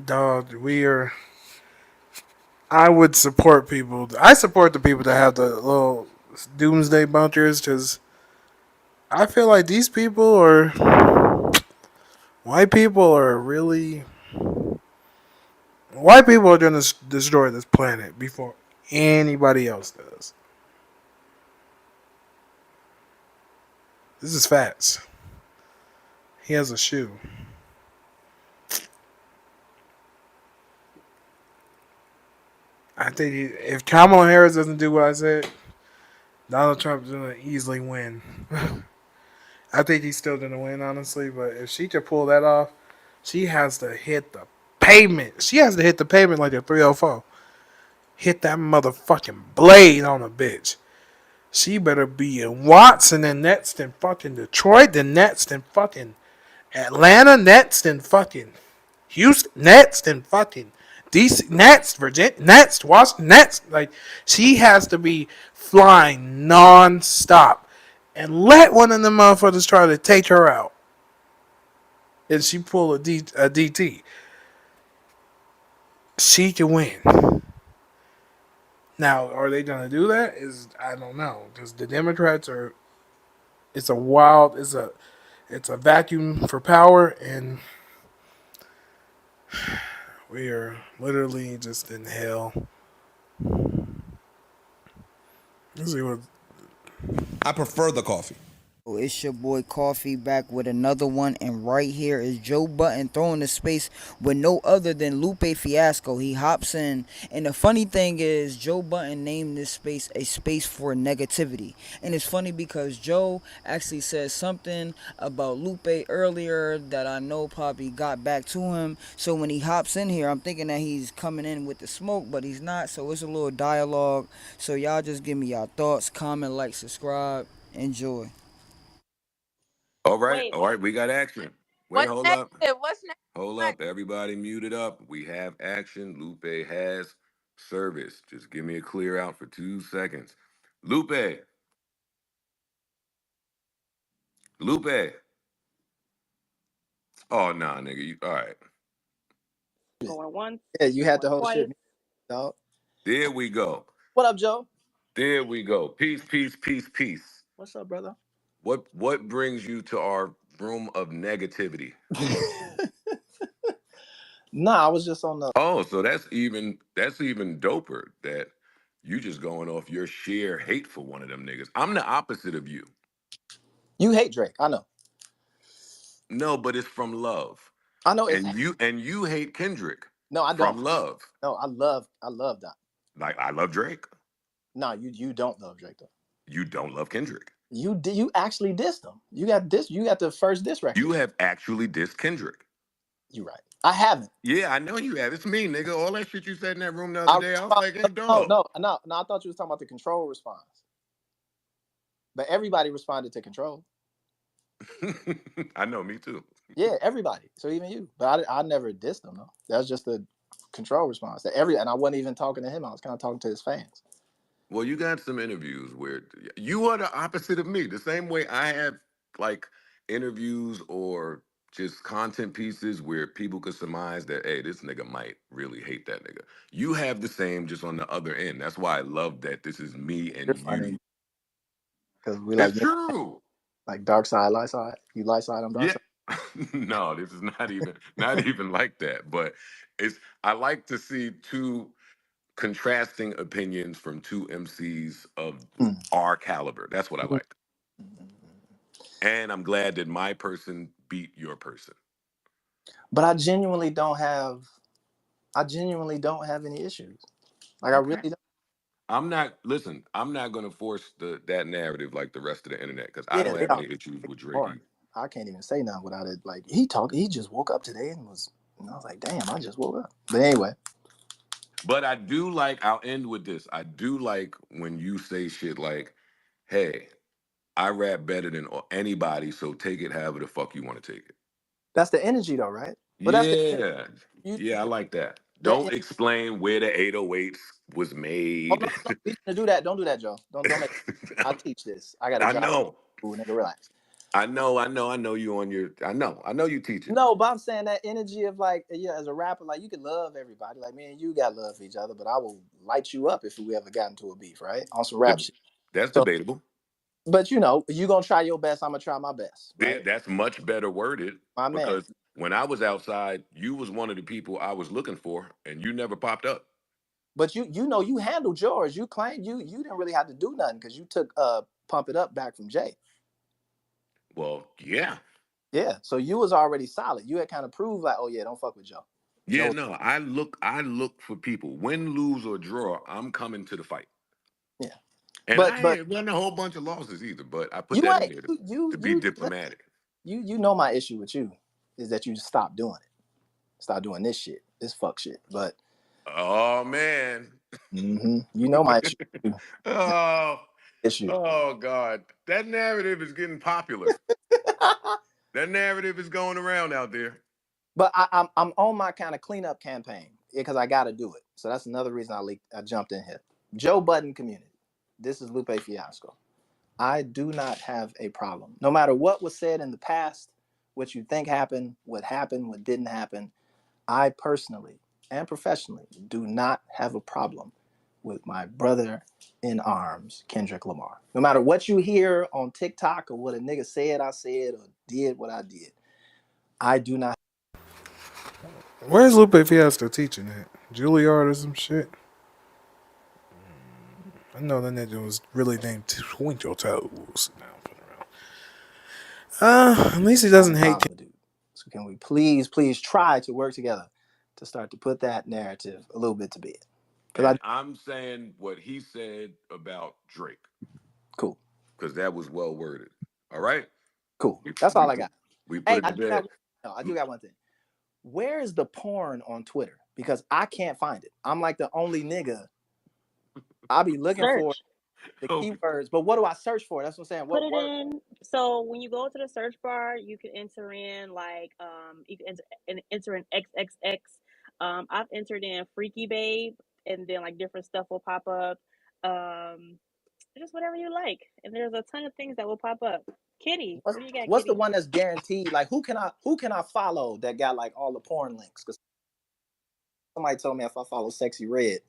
Dog, I would support people. I support the people that have the little doomsday bunkers because I feel like these people are white people are really white people are gonna destroy this planet before anybody else does. This is Fats. He has a shoe. I think if Kamala Harris doesn't do what I said, Donald Trump's gonna easily win. I think he's still gonna win, honestly. But if she could pull that off, she has to hit the pavement. She has to hit the pavement like a 304. Hit that motherfucking blade on a bitch. She better be in Watson and Nets than fucking Detroit, then Nets than fucking Atlanta, Nets than fucking Houston, Nets than fucking DC, Nets, Virginia, Nets, Washington, Nets. Like, she has to be flying non-stop. And let one of them motherfuckers try to take her out. And she pull a DT. She can win. Now, are they gonna do that? I don't know. Because the Democrats are it's a vacuum for power, and we are literally just in hell. Let's see what I prefer the coffee. It's your boy Coffee back with another one, and right here is Joe Button throwing the space with no other than Lupe Fiasco. He hops in, and the funny thing is Joe Button named this space a space for negativity. And it's funny because Joe actually said something about Lupe earlier that I know probably got back to him. So when he hops in here, I'm thinking that he's coming in with the smoke, but he's not. So it's a little dialogue. So y'all just give me y'all thoughts, comment, like, subscribe, enjoy. All right, we got action. Wait, What's hold next? up. What's next? Hold up. Everybody muted up. We have action. Lupe has service. Just give me a clear out for 2 seconds. Lupe. Lupe. Oh, nah, nigga. All right. Going once. Yeah, you had the whole Twice. shit, dog. There we go. What up, Joe? There we go. Peace, peace, peace, peace. What's up, brother? What brings you to our room of negativity? Nah, I was just on the. Oh, so that's even doper that you just going off your sheer hate for one of them niggas. I'm the opposite of you. You hate Drake, I know. No, but it's from love. I know it's. And you hate Kendrick. No, I don't. From love. No, I love that. Like I love Drake. No, you don't love Drake though. You don't love Kendrick. You actually dissed him. You got the first diss record. You have actually dissed Kendrick. You right. I haven't. Yeah, I know you have. It's me, nigga. All that shit you said in that room the other day, I was like, hey, dog. No. I thought you was talking about the Control response. But everybody responded to Control. I know, me too. Yeah, everybody. So even you. But I never dissed him though. That was just the Control response. And I wasn't even talking to him. I was kind of talking to his fans. Well, you got some interviews where you are the opposite of me. The same way I have like interviews or just content pieces where people could surmise that, hey, this nigga might really hate that nigga. You have the same just on the other end. That's why I love that this is me and you. Because we It's true. Like dark side, light side. You light side, I'm dark side. No, this is not even like that. But I like to see two contrasting opinions from two MCs of our caliber. That's what I like. And I'm glad that my person beat your person. But I genuinely don't have any issues. Like I really don't. I'm not gonna force that narrative like the rest of the internet because I Yeah, don't they have are any issues with Drake hard. either. I can't even say nothing without it. Like he just woke up today and I was like, damn, I just woke up. But anyway, But I do like. I'll end with this. I do like when you say shit like, "Hey, I rap better than anybody, so take it however the fuck you want to take it." that's the energy though, right? But that's the Yeah, you yeah, I like that. that. Don't explain where the 808s was Oh made. no, we gonna do that. Don't do that, Joe. Don't make. I teach this. I got a I job. know, Ooh, nigga, relax. I know you on your. I know you teach it. No, but I'm saying that energy of like, yeah, as a rapper, like you can love everybody. Like me and you got love for each other, but I will light you up if we ever got into a beef, right? On some rap shit. That's So, debatable. but you gonna try your best. I'm gonna try my best, right? That's much better worded My man. because when I was outside, you was one of the people I was looking for, and you never popped up. But you handled yours. You claimed you didn't really have to do nothing because you took Pump It Up back from Jay. Well, yeah. Yeah. So you was already solid. You had kind of proved like, oh yeah, don't fuck with Joe. Yeah, no, I look for people. Win, lose, or draw, I'm coming to the fight. Yeah. And But I ain't won a whole bunch of losses either, but I put you that in ain't there you to be diplomatic. you know my issue with you is that you just stop doing it. Stop doing this shit. This fuck shit. But Oh man. you know my issue. Oh God. That narrative is getting popular. That narrative is going around out there. But I'm on my kind of cleanup campaign because I got to do it. So that's another reason I jumped in here. Joe Budden community. This is Lupe Fiasco. I do not have a problem. No matter what was said in the past, what you think happened, what didn't happen, I personally and professionally do not have a problem with my brother in arms, Kendrick Lamar. No matter what you hear on TikTok or what a nigga said, I said, or did what I did, I do not. Where's Lupe Fiasco teaching at? Juilliard or some shit? I know that nigga was really named Twinkle Toes. At least he doesn't hate. So can we please try to work together to start to put that narrative a little bit to bed? And I'm saying what he said about Drake. Cool. Because that was well worded. All right? Cool. That's all I got. We put it to bed. I do got one thing. Where is the porn on Twitter? Because I can't find it. I'm like the only nigga. I'll be looking for the keywords, but what do I search for? That's what I'm saying. Put it in. So when you go to the search bar, you can enter in like you can enter in XXX. I've entered in Freaky Babe, and then like different stuff will pop up. Just whatever you like, and there's a ton of things that will pop up. Kitty, what do you got? What's Kitty? the one that's guaranteed? Like who can I follow that got like all the porn links? Because somebody told me if I follow Sexy Red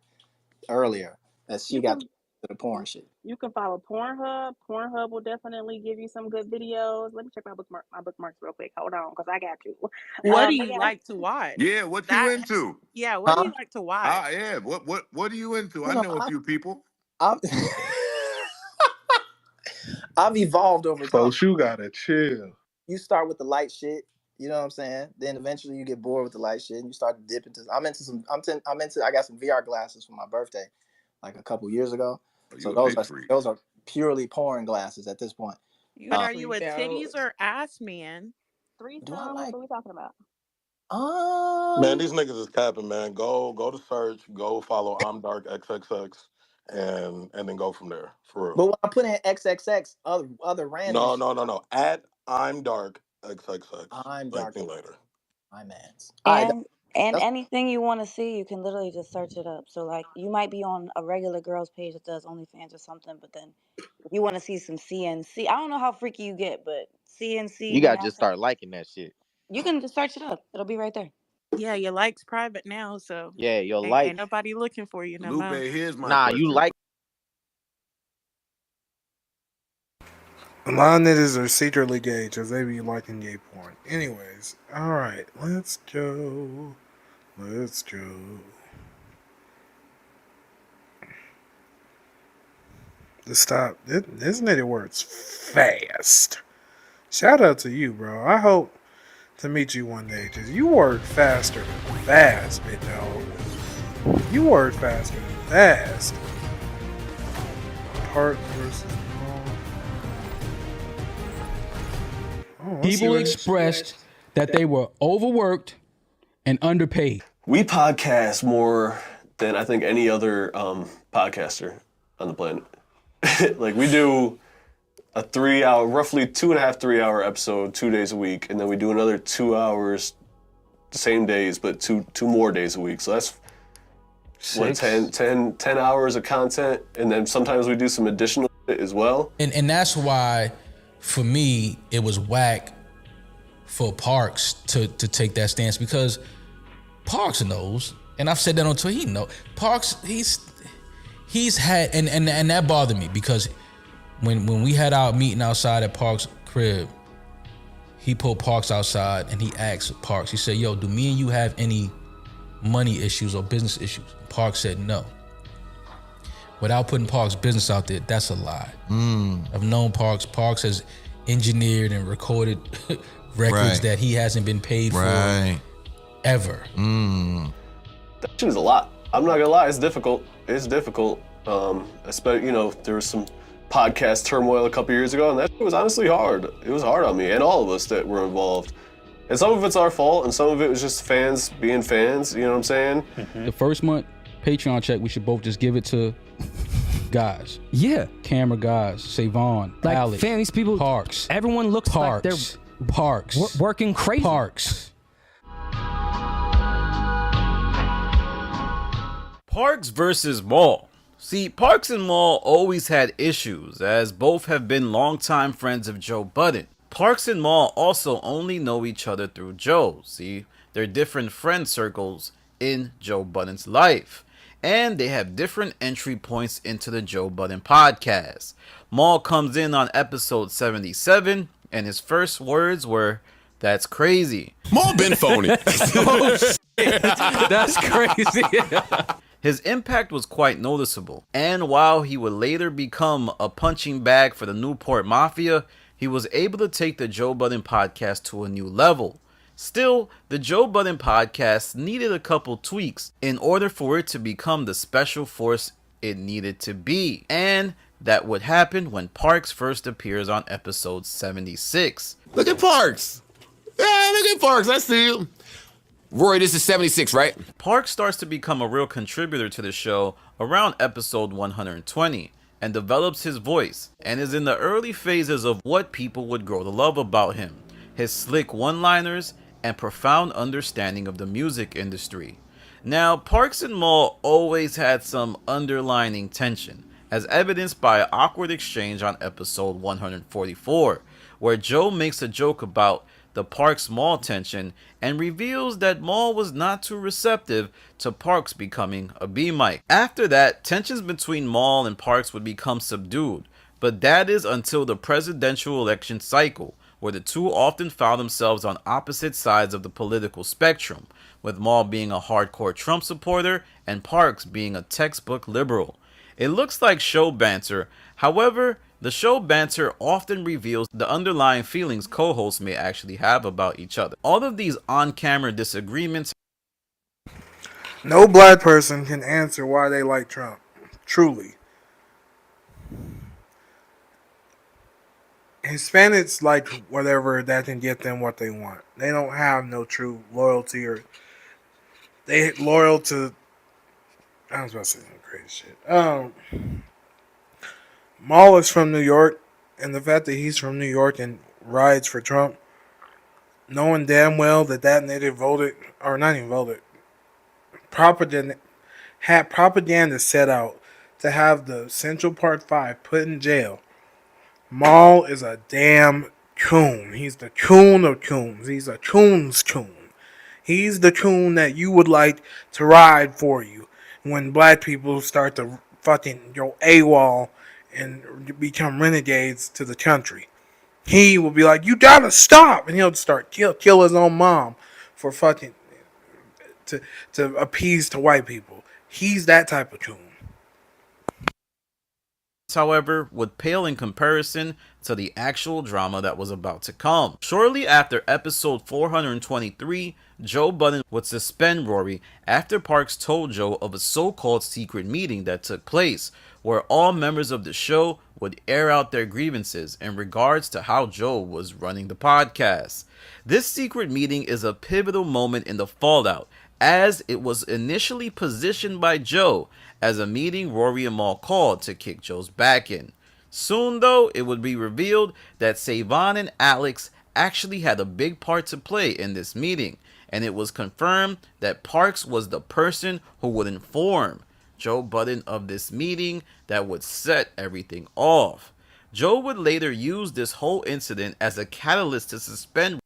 earlier that she got the porn shit. You can follow Pornhub. Pornhub will definitely give you some good videos. Let me check my bookmarks real quick. Hold on, because I got you. What do you like to watch? Yeah, what you into? Yeah, what do you like to watch? Yeah, what are you into? I know a few people. I've evolved over time. Folks, you gotta chill. You start with the light shit, you know what I'm saying? Then eventually you get bored with the light shit and you start to dip into I got some VR glasses for my birthday like a couple years ago. So those are purely porn glasses at this point. Are you a titties or ass man? Threesomes, what are we talking about? Man, these niggas is capping, man. Go to search, go follow I'm Dark XXX, and then go from there. For real. But when I put in XXX, other random. No. At I'm Dark XXX. I'm Thank Dark. me later. My man's. And anything you want to see, you can literally just search it up. So like you might be on a regular girl's page that does OnlyFans or something, but then if you want to see some CNC, I don't know how freaky you get, but CNC. You gotta just start liking that shit. You can just search it up. It'll be right there. Yeah, your likes private now, so yeah, your ain't nobody looking for you no more. Here's my question. You like. A lot of niggas are secretly gay because they be liking gay porn. Anyways, alright, let's go. Let's go. Stop. This nigga works fast. Shout out to you, bro. I hope to meet you one day because you work faster than fast, big dog. You work faster than fast. Park versus Maul. Oh, People expressed that they were overworked and underpaid. We podcast more than I think any other podcaster on the planet. Like we do a 3-hour, roughly 2.5, 3-hour episode 2 days a week, and then we do another 2 hours the same days, but two more days a week. So that's what, 10 hours of content, and then sometimes we do some additional as well. And that's why, for me, it was whack for Parks to take that stance, because Parks knows, and I've said that on Twitter, he knows. Parks, he's had, and that bothered me, because when we had our meeting outside at Parks' crib, he pulled Parks outside and he asked Parks, he said, yo, do me and you have any money issues or business issues? Parks said no. Without putting Parks' business out there, that's a lie. I've known Parks. Parks has engineered and recorded records that he hasn't been paid for ever. That shit is a lot. I'm not gonna lie, it's difficult. It's difficult. Especially, there was some podcast turmoil a couple years ago, and that shit was honestly hard. It was hard on me and all of us that were involved. And some of it's our fault, and some of it was just fans being fans, you know what I'm saying? The first month Patreon check, we should both just give it to guys. Yeah. Camera guys, Savon, Like, Alec, fam, these people, Parks. everyone looks like they're working crazy. Parks. Parks versus Maul. See, Parks and Maul always had issues, as both have been longtime friends of Joe Budden. Parks and Maul also only know each other through Joe. See, they're different friend circles in Joe Budden's life, and they have different entry points into the Joe Budden podcast. Maul comes in on episode 77, and his first words were, "That's crazy." Maul been phony. Oh, shit. That's crazy. His impact was quite noticeable, and while he would later become a punching bag for the Newport Mafia, he was able to take the Joe Budden podcast to a new level. Still, the Joe Budden podcast needed a couple tweaks in order for it to become the special force it needed to be, and that would happen when Parks first appears on episode 76. Look at Parks. Yeah, look at Parks. I see him. Roy, this is 76, right? Parks starts to become a real contributor to the show around episode 120 and develops his voice, and is in the early phases of what people would grow to love about him: his slick one-liners and profound understanding of the music industry. Now, Parks and Maul always had some underlining tension, as evidenced by an awkward exchange on episode 144, where Joe makes a joke about the Parks-Maul tension and reveals that Maul was not too receptive to Parks becoming a B-Mic. After that, tensions between Maul and Parks would become subdued, but that is until the presidential election cycle, where the two often found themselves on opposite sides of the political spectrum, with Maul being a hardcore Trump supporter and Parks being a textbook liberal. It looks like show banter, however, the show banter often reveals the underlying feelings co-hosts may actually have about each other. All of these on-camera disagreements. No black person can answer why they like Trump. Truly. Hispanics like whatever that can get them what they want. They don't have no true loyalty, or they loyal to. I was about to say some crazy shit. Maul is from New York, and the fact that he's from New York and rides for Trump, knowing damn well that nigga voted, or not even voted, had propaganda set out to have the Central Park 5 put in jail. Maul is a damn coon. He's the coon of coons. He's a coon's coon. He's the coon that you would like to ride for you when black people start to fucking go AWOL and become renegades to the country. He will be like, you gotta stop, and he'll start kill his own mom for fucking to appease to white people. He's that type of coon. however, would pale in comparison to the actual drama that was about to come. Shortly after episode 423, Joe Budden would suspend Rory after Parks told Joe of a so-called secret meeting that took place, where all members of the show would air out their grievances in regards to how Joe was running the podcast. This secret meeting is a pivotal moment in the fallout, as it was initially positioned by Joe as a meeting Rory and Mal called to kick Joe's back in. Soon, though, it would be revealed that Savon and Alex actually had a big part to play in this meeting, and it was confirmed that Parks was the person who would inform Joe Budden of this meeting that would set everything off. Joe would later use this whole incident as a catalyst to suspend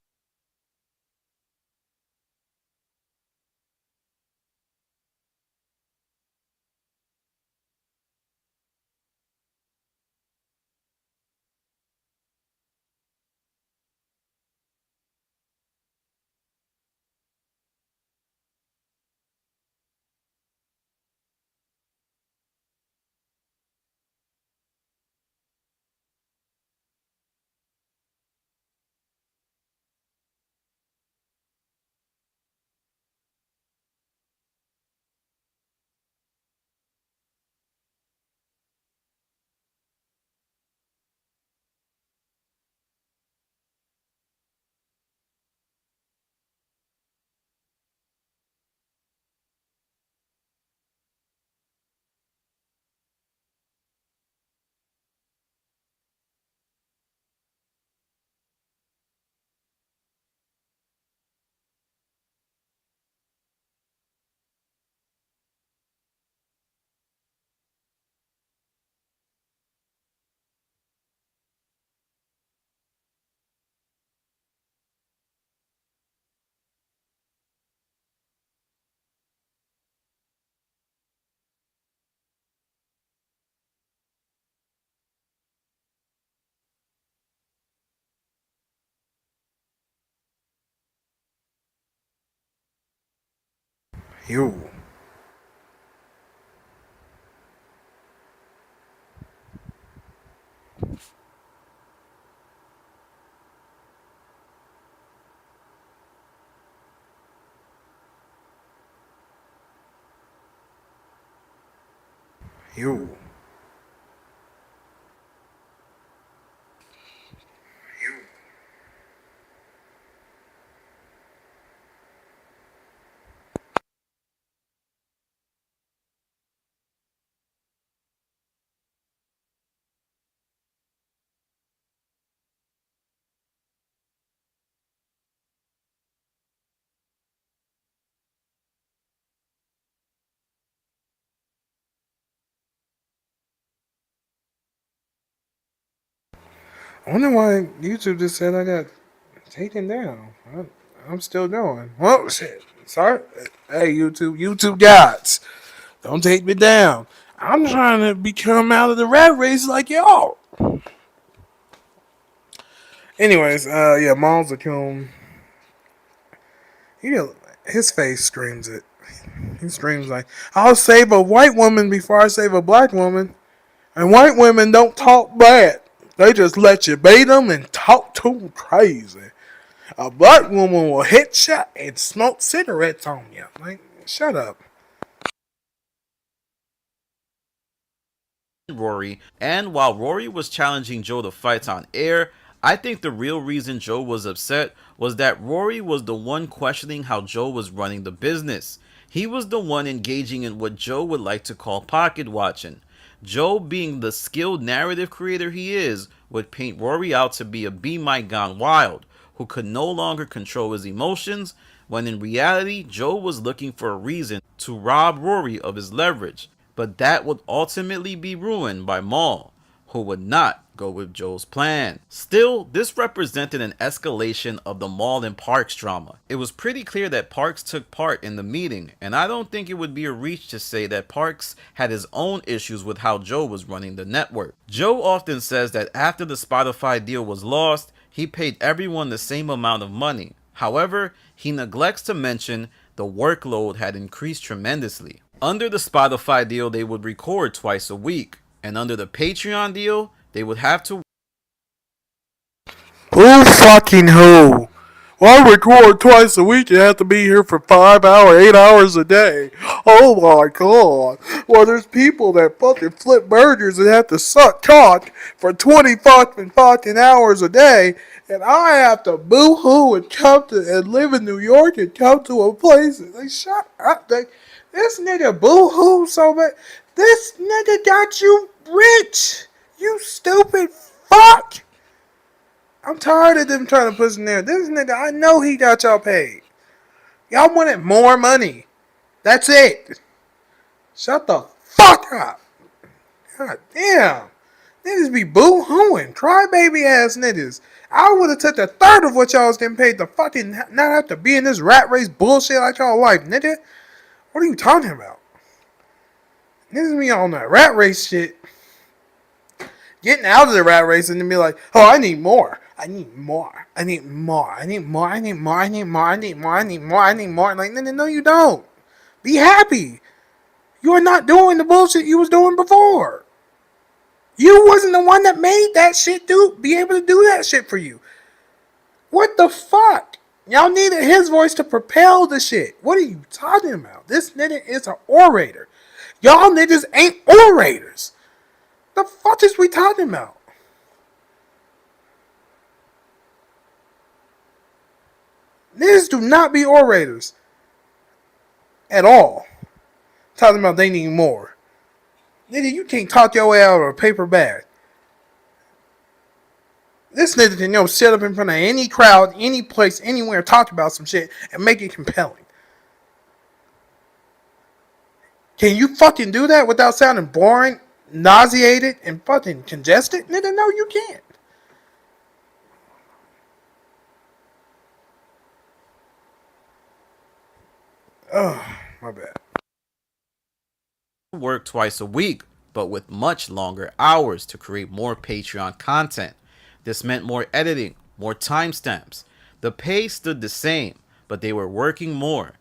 You. You. I wonder why YouTube just said I got taken down. I'm still going. Well, shit. Sorry. Hey, YouTube gods. Don't take me down. I'm trying to become out of the rat race like y'all. Anyways, yeah, Maul's a coon. His face screams it. He screams like, I'll save a white woman before I save a black woman. And white women don't talk bad. They just let you bait them and talk to them crazy. A black woman will headshot and smoke cigarettes on you. Like, shut up. Rory, and while Rory was challenging Joe to fight on air, I think the real reason Joe was upset was that Rory was the one questioning how Joe was running the business. He was the one engaging in what Joe would like to call pocket watching. Joe, being the skilled narrative creator he is, would paint Rory out to be a B-Mike gone wild, who could no longer control his emotions, when in reality, Joe was looking for a reason to rob Rory of his leverage. But that would ultimately be ruined by Maul, who would not go with Joe's plan. Still, this represented an escalation of the Maul and Parks drama. It was pretty clear that Parks took part in the meeting, and I don't think it would be a reach to say that Parks had his own issues with how Joe was running the network. Joe often says that after the Spotify deal was lost, he paid everyone the same amount of money. However, he neglects to mention the workload had increased tremendously. Under the Spotify deal, they would record twice a week. And under the Patreon deal, they would have to Who fucking who? Well, I record twice a week. You have to be here for 5 hours, 8 hours a day. Oh my god. Well, there's people that fucking flip burgers and have to suck cock for 20 fucking hours a day. And I have to boo-hoo and come to and live in New York and come to a place. And they shut up. This nigga boo-hoo so bad. This nigga got you rich. You stupid fuck. I'm tired of them trying to push in there. This nigga, I know he got y'all paid. Y'all wanted more money. That's it. Shut the fuck up. God damn. Niggas be boo-hooing. Crybaby ass niggas. I would have took a third of what y'all was getting paid to fucking not have to be in this rat race bullshit like y'all life, nigga. What are you talking about? Niggas be on that rat race shit. Getting out of the rat race and then be like, oh, I need more. I need more. I need more. I need more. I need more. I need more. I need more. I need more. I need more. Like, no, you don't. Be happy. You are not doing the bullshit you was doing before. You wasn't the one that made that shit be able to do that shit for you. What the fuck? Y'all needed his voice to propel the shit. What are you talking about? This nigga is an orator. Y'all niggas ain't orators. The fuck is we talking about? Niggas do not be orators. At all. Talking about they need more. Nigga, you can't talk your way out of a paper bag. This nigga can sit up in front of any crowd, any place, anywhere, talk about some shit and make it compelling. Can you fucking do that without sounding boring, nauseated, and fucking congested? Nigga, no, you can't. Oh, my bad. work twice a week, but with much longer hours to create more Patreon content. This meant more editing, more timestamps. The pay stood the same, but they were working more.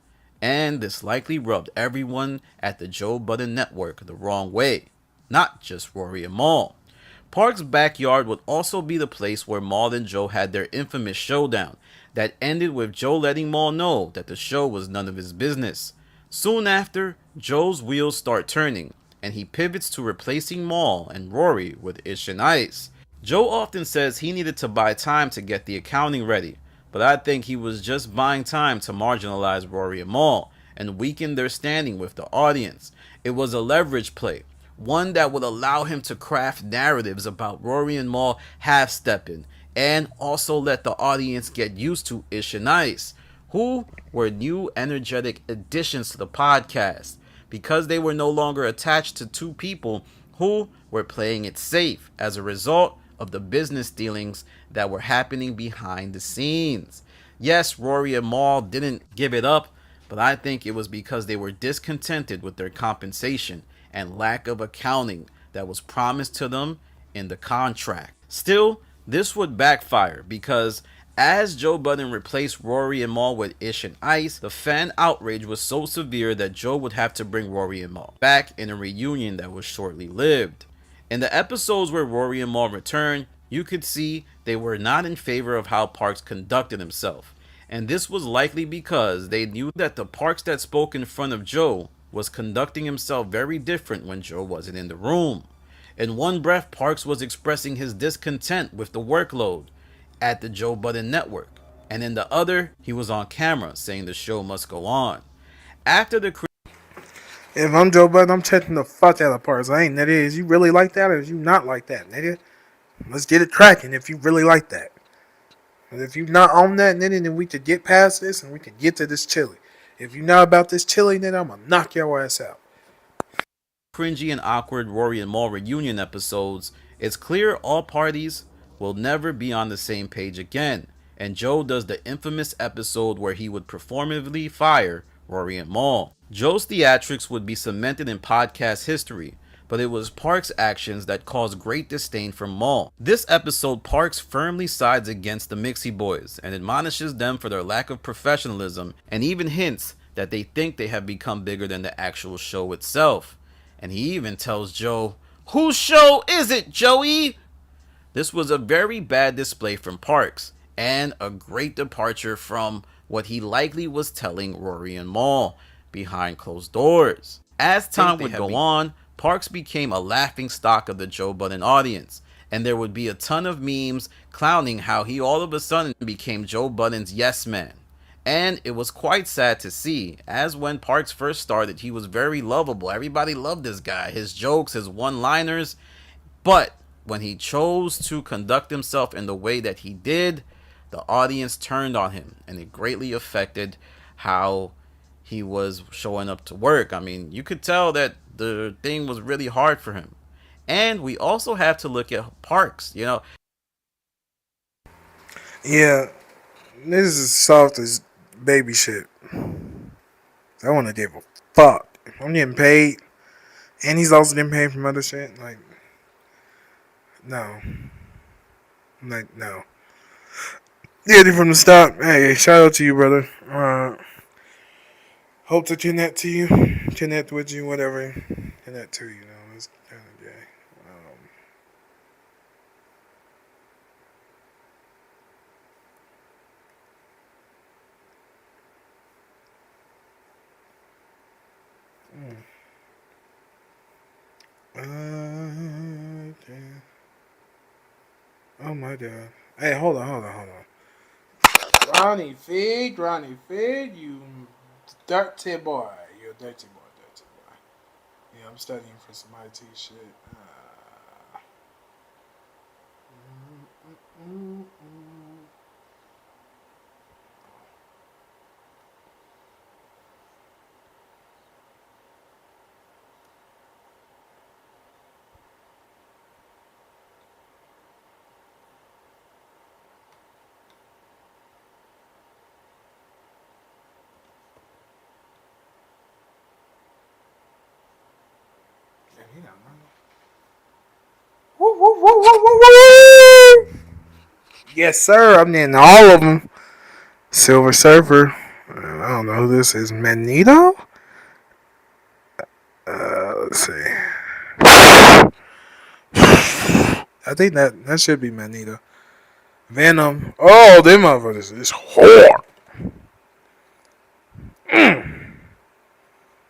And this likely rubbed everyone at the Joe Budden Network the wrong way. Not just Rory and Mal. Park's backyard would also be the place where Mal and Joe had their infamous showdown that ended with Joe letting Mal know that the show was none of his business. Soon after, Joe's wheels start turning, and he pivots to replacing Mal and Rory with Ish and Ice. Joe often says he needed to buy time to get the accounting ready, but I think he was just buying time to marginalize Rory and Mal and weaken their standing with the audience. It was a leverage play, one that would allow him to craft narratives about Rory and Mal half-stepping, and also let the audience get used to Ish and Ice, who were new energetic additions to the podcast, because they were no longer attached to two people who were playing it safe as a result of the business dealings that were happening behind the scenes. Yes, Rory and Mal didn't give it up, but I think it was because they were discontented with their compensation and lack of accounting that was promised to them in the contract. Still, this would backfire because as Joe Budden replaced Rory and Mal with Ish and Ice, the fan outrage was so severe that Joe would have to bring Rory and Mal back in a reunion that was shortly lived. In the episodes where Rory and Mal returned, you could see they were not in favor of how Parks conducted himself. And this was likely because they knew that the Parks that spoke in front of Joe was conducting himself very different when Joe wasn't in the room. In one breath, Parks was expressing his discontent with the workload at the Joe Budden Network, and in the other, he was on camera saying the show must go on. After the If I'm Joe Budden, I'm checking the fuck out of Parks. I ain't, nigga. Is you really like that or is you not like that, nigga? Let's get it cracking if you really like that. And if you not on that, nigga, then we could get past this and we could get to this chili. If you not about this chili, nigga, I'm gonna knock your ass out. cringy and awkward Rory and Mal reunion episodes, it's clear all parties will never be on the same page again, and Joe does the infamous episode where he would performatively fire Rory and Mal. Joe's theatrics would be cemented in podcast history, but it was Parks' actions that caused great disdain from Mal. This episode, Parks firmly sides against the Mixie Boys and admonishes them for their lack of professionalism and even hints that they think they have become bigger than the actual show itself. And he even tells Joe, Whose show is it, Joey? This was a very bad display from Parks, and a great departure from what he likely was telling Rory and Mal behind closed doors. As time would go on, Parks became a laughing stock of the Joe Budden audience, and there would be a ton of memes clowning how he all of a sudden became Joe Budden's yes man. And it was quite sad to see, as when Parks first started, he was very lovable. Everybody loved this guy, his jokes, his one-liners. But when he chose to conduct himself in the way that he did, the audience turned on him, and it greatly affected how he was showing up to work. I mean, you could tell that the thing was really hard for him. And we also have to look at Parks, you know. Yeah, this is soft as baby shit. I want to give a fuck. I'm getting paid, and he's also getting paid from other shit. Like, no. Like, no. Did it from the start. Hey, shout out to you, brother. Hope to connect with you, whatever. Connect to you, know. It's kind of gay. Okay. Oh my god. Hey, hold on. Ronnie Feed, you dirty boy. You're a dirty boy. Yeah, I'm studying for some IT shit. Yes, sir. I'm in all of them. Silver Surfer. I don't know who this is. Magneto? Let's see. I think that should be Magneto. Venom. Oh, them motherfuckers is hard. And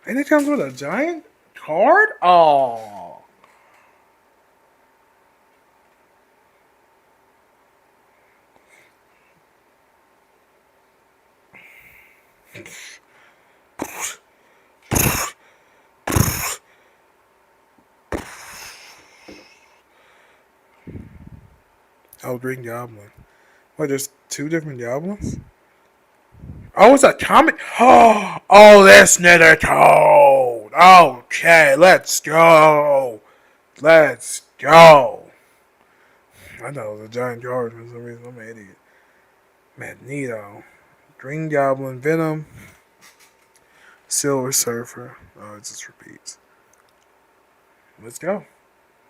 it comes with a giant card? Oh. Oh, Green Goblin. Wait, there's two different Goblins? Oh, it's a comic. Oh, that's Nether Toad. Okay, let's go. Let's go. I thought it was a giant card for some reason. I'm an idiot. Magneto. Green Goblin. Venom. Silver Surfer. Oh, it just repeats. Let's go.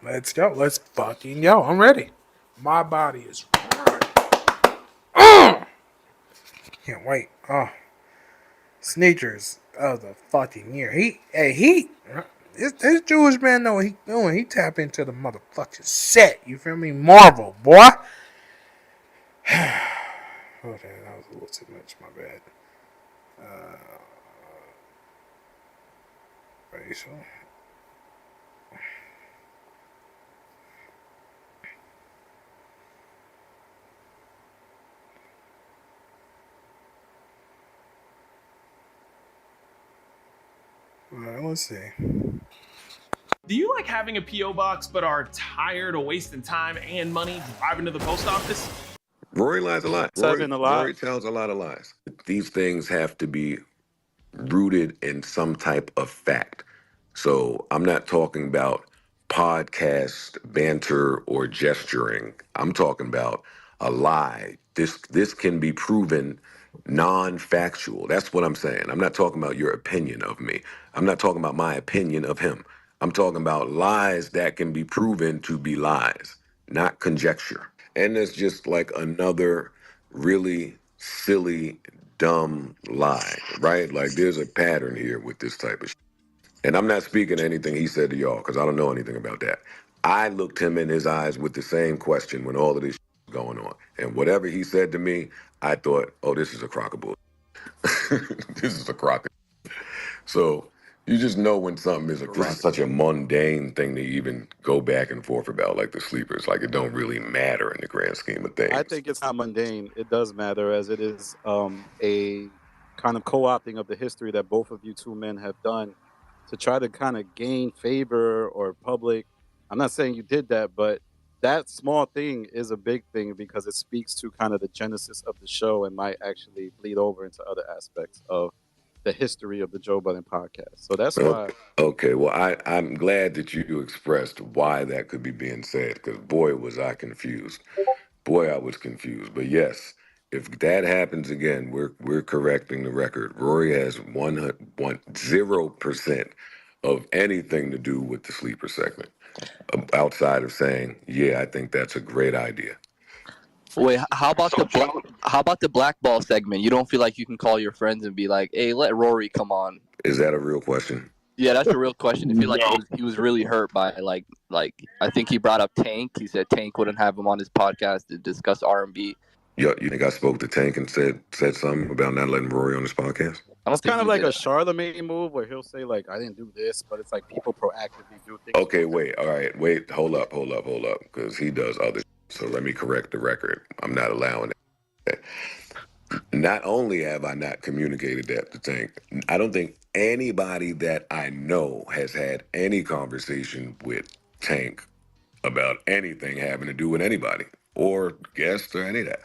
Let's fucking go. I'm ready. My body is ready. Can't wait. Oh. Sneakers of the fucking year. This Jewish man know what he doing. He tap into the motherfucking set. You feel me? Marvel, boy. Okay, that was a little too much. My bad. Racial. Let's see. Do you like having a P.O. box but are tired of wasting time and money driving to the post office? Rory lies a lot. Rory tells a lot of lies. These things have to be rooted in some type of fact. So I'm not talking about podcast banter or gesturing. I'm talking about a lie. This can be proven non-factual. That's what I'm saying. I'm not talking about your opinion of me. I'm not talking about my opinion of him. I'm talking about lies that can be proven to be lies, not conjecture. And it's just like another really silly, dumb lie, right? Like there's a pattern here with this type of shit. And I'm not speaking to anything he said to y'all because I don't know anything about that. I looked him in his eyes with the same question when all of this was going on. And whatever he said to me, I thought, oh, this is a crock of bull. This is a crock of. So you just know when something is a crock. This is such a mundane thing to even go back and forth about, like the sleepers. Like it don't really matter in the grand scheme of things. I think it's not mundane. It does matter, as it is a kind of co-opting of the history that both of you two men have done to try to kind of gain favor or public. I'm not saying you did that, but that small thing is a big thing because it speaks to kind of the genesis of the show and might actually bleed over into other aspects of the history of the Joe Budden podcast. So that's why. Okay, well, I'm glad that you expressed why that could be being said, because boy, was I confused. Boy, I was confused. But yes, if that happens again, we're correcting the record. Rory has 0% of anything to do with the sleeper segment, outside of saying, yeah, I think that's a great idea. Wait, how about the blackball segment? You don't feel like you can call your friends and be like, "Hey, let Rory come on." Is that a real question? Yeah, that's a real question. I feel like he was really hurt by like I think he brought up Tank. He said Tank wouldn't have him on his podcast to discuss R&B. You think I spoke to Tank and said something about not letting Rory on his podcast? It's kind of like a Charlemagne move where he'll say like, "I didn't do this," but it's like people proactively do things. Okay, wait. All right, wait. Hold up, because he does other. So let me correct the record. I'm not allowing that. Not only have I not communicated that to Tank, I don't think anybody that I know has had any conversation with Tank about anything having to do with anybody or guests or any of that.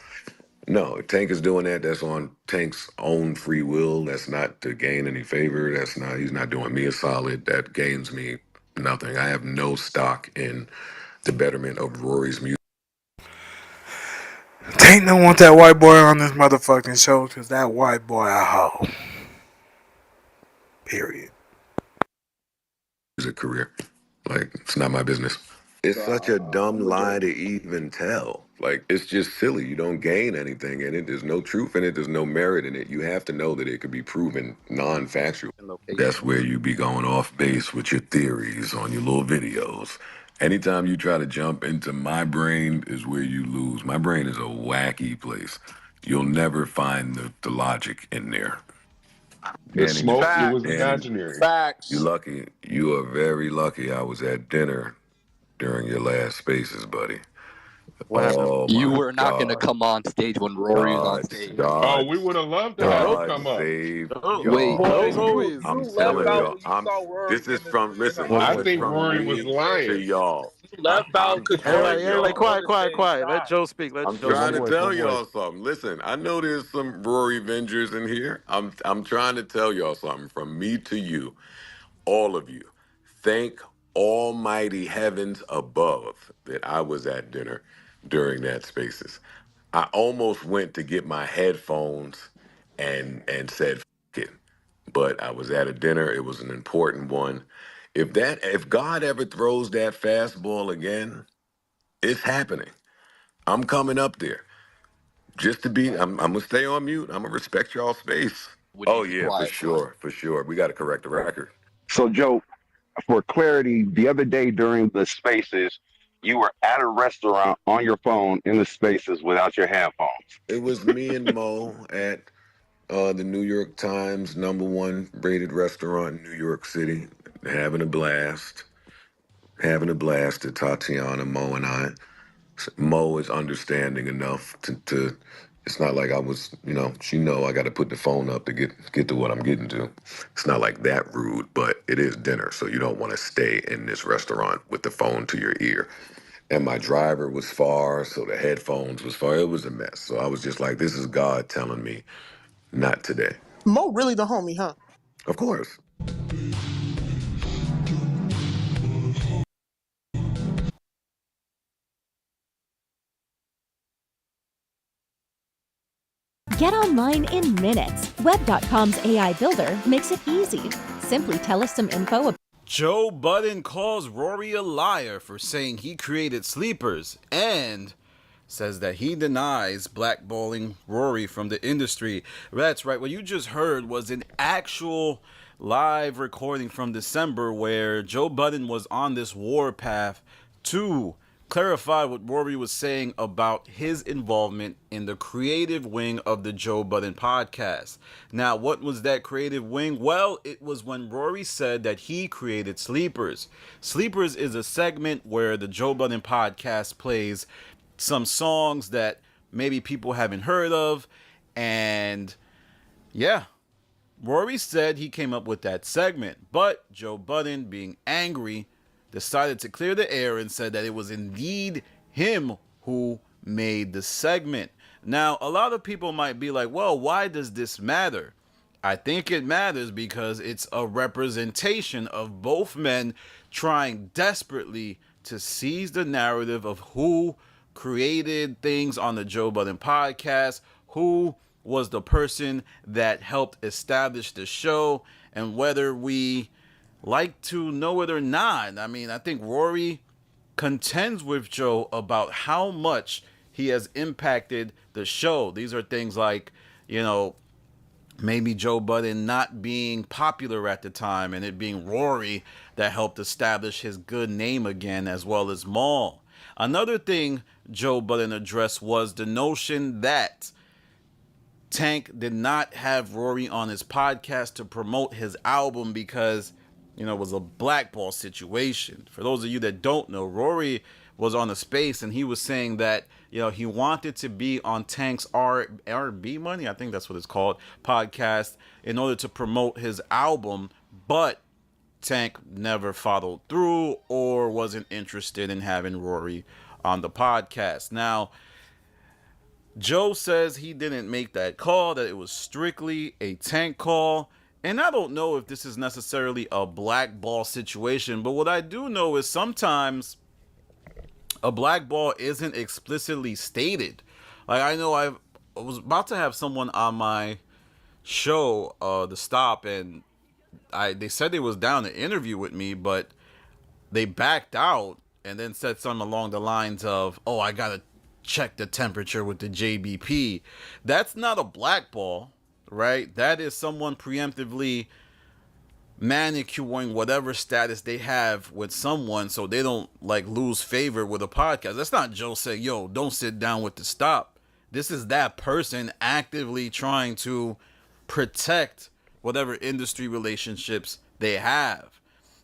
No, if Tank is doing that, that's on Tank's own free will. That's not to gain any favor. He's not doing me a solid. That gains me nothing. I have no stock in the betterment of Rory's music. Tank don't want that white boy on this motherfucking show because that white boy a hoe. Period. Music career. Like, it's not my business. It's such a dumb lie to even tell. Like, it's just silly. You don't gain anything in it. There's no truth in it. There's no merit in it. You have to know that it could be proven non-factual. That's where you be going off base with your theories on your little videos. Anytime you try to jump into my brain is where you lose. My brain is a wacky place. You'll never find the logic in there. The smoke, it was imaginary. Facts. You're lucky. You are very lucky I was at dinner during your last spaces, buddy. Oh, You were not going to come on stage when Rory was on stage. Oh, we would have loved to have him come up. Wait, I'm telling y'all. This is from, listen. I think Rory was lying To y'all. Left out could quiet. Let Joe speak. I'm trying to tell y'all something. Listen, I know there's some Rory Vengers in here. I'm trying to tell y'all something from me to you, all of you. Thank almighty heavens above that I was at dinner during that spaces. I almost went to get my headphones and said, F it. But I was at a dinner. It was an important one. If God ever throws that fastball again, it's happening. I'm coming up there. Just to be, I'm gonna stay on mute. I'm gonna respect y'all's space. Oh yeah, for sure. We got to correct the record. So Joe, for clarity, the other day during the spaces, you were at a restaurant on your phone in the spaces without your headphones. It was me and Mo at the New York Times #1 rated restaurant in New York City, having a blast at Tatiana, Mo, and I. Mo is understanding enough to it's not like I was, she know I got to put the phone up to get to what I'm getting to. It's not like that rude, but it is dinner, so you don't want to stay in this restaurant with the phone to your ear. And my driver was far, so the headphones was far. It was a mess. So I was just like, this is God telling me, not today. Mo really the homie, huh? Of course. Get online in minutes. Web.com's AI builder makes it easy. Simply tell us some info about Joe Budden calls Rory a liar for saying he created sleepers and says that he denies blackballing Rory from the industry. That's right. What you just heard was an actual live recording from December where Joe Budden was on this warpath to clarify what Rory was saying about his involvement in the creative wing of the Joe Budden podcast. Now, what was that creative wing? Well, it was when Rory said that he created Sleepers. Sleepers is a segment where the Joe Budden podcast plays some songs that maybe people haven't heard of, and yeah, Rory said he came up with that segment, but Joe Budden, being angry, decided to clear the air and said that it was indeed him who made the segment. Now, a lot of people might be like, well, why does this matter? I think it matters because it's a representation of both men trying desperately to seize the narrative of who created things on the Joe Budden podcast, who was the person that helped establish the show, and whether we like to know it or not. I mean, I think Rory contends with Joe about how much he has impacted the show. These are things like, you know, maybe Joe Budden not being popular at the time and it being Rory that helped establish his good name again, as well as Maul. Another thing Joe Budden addressed was the notion that Tank did not have Rory on his podcast to promote his album because, you know, it was a blackball situation. For those of you that don't know, Rory was on a space and he was saying that, you know, he wanted to be on Tank's R&B Money, I think that's what it's called, podcast in order to promote his album, but Tank never followed through or wasn't interested in having Rory on the podcast. Now, Joe says he didn't make that call, that it was strictly a Tank call. And I don't know if this is necessarily a blackball situation, but what I do know is sometimes a blackball isn't explicitly stated. Like, I know I was about to have someone on my show, The Stop, and they said they was down to interview with me, but they backed out and then said something along the lines of, oh, I gotta check the temperature with the JBP. That's not a blackball, right? That is someone preemptively manicuring whatever status they have with someone so they don't like lose favor with a podcast. That's not Joe saying, yo, don't sit down with The Stop. This is that person actively trying to protect whatever industry relationships they have.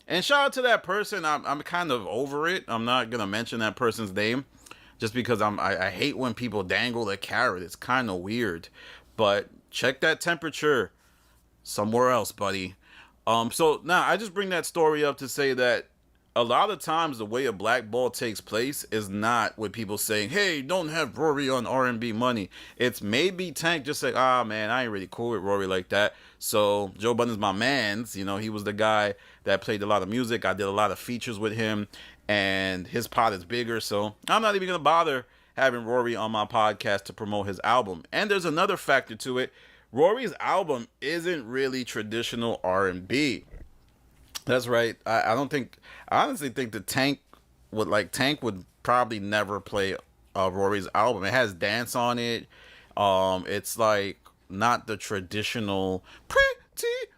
And shout out to that person. I'm kind of over it. I'm not gonna mention that person's name just because I hate when people dangle a carrot. It's kind of weird. But check that temperature somewhere else, buddy. So now I just bring that story up to say that a lot of times the way a blackball takes place is not with people saying, hey, don't have Rory on R&B Money. It's maybe Tank just like, man, I ain't really cool with Rory like that. So Joe Budden's my mans. You know, he was the guy that played a lot of music. I did a lot of features with him, and his pod is bigger. So I'm not even going to bother having Rory on my podcast to promote his album. And there's another factor to it. Rory's album isn't really traditional R&B. That's right. I honestly think that Tank would probably never play Rory's album. It has dance on it. It's like not the traditional pretty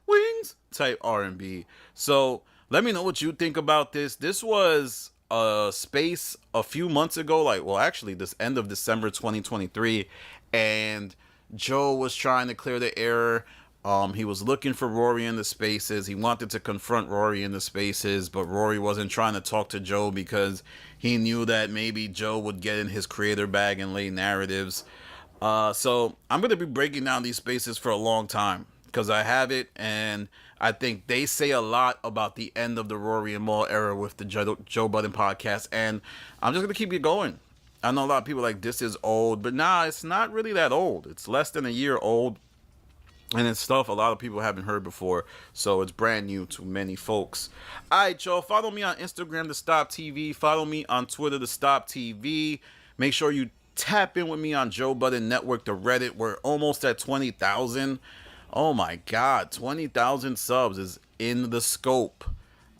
wings type R&B. So let me know what you think about this. This was a space a few months ago, actually this end of December 2023, and Joe was trying to clear the air. He was looking for Rory in the spaces. He wanted to confront Rory in the spaces, but Rory wasn't trying to talk to Joe because he knew that maybe Joe would get in his creator bag and lay narratives. So I'm going to be breaking down these spaces for a long time because I have it, and I think they say a lot about the end of the Rory and Maul era with the Joe Budden podcast, and I'm just going to keep it going. I know a lot of people like, this is old, but nah, it's not really that old. It's less than a year old. And it's stuff a lot of people haven't heard before, so it's brand new to many folks. All right, y'all. Follow me on Instagram, The Stop TV. Follow me on Twitter, The Stop TV. Make sure you tap in with me on Joe Budden Network, the Reddit. We're almost at 20,000. Oh, my God. 20,000 subs is in the scope.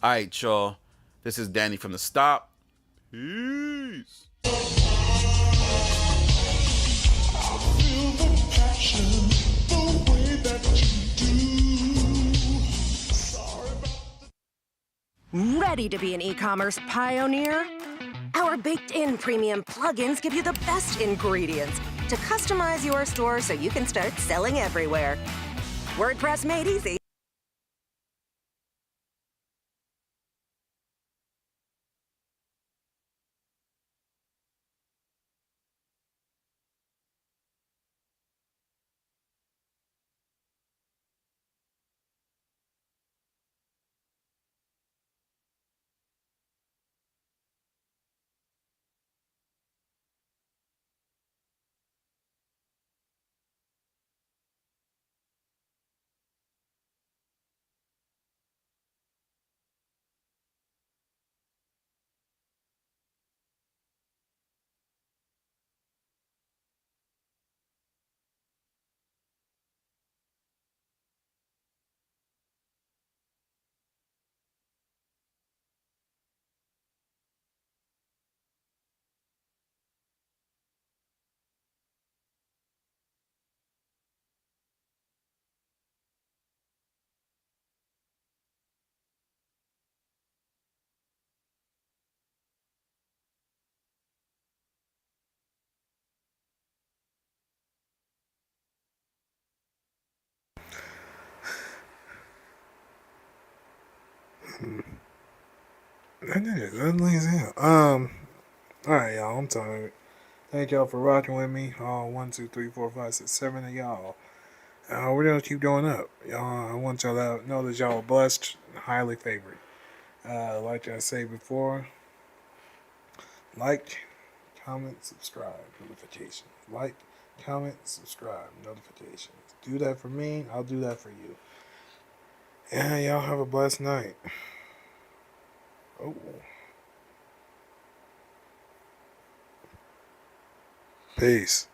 All right, y'all. This is Danny from The Stop. Peace. Feel the passion. The way that you do. Ready to be an e-commerce pioneer? Our baked-in premium plugins give you the best ingredients to customize your store so you can start selling everywhere. WordPress made easy. That nigga's ugly as hell. Alright, y'all, I'm tired. Thank y'all for rocking with me. 1, 2, 3, 4, 5, 6, 7 of y'all. We're gonna keep going up. Y'all, I want y'all to know that y'all are blessed, highly favored. Like I said before, like, comment, subscribe, notifications. Like, comment, subscribe, notifications. Do that for me, I'll do that for you. And y'all have a blessed night. Oh. Peace.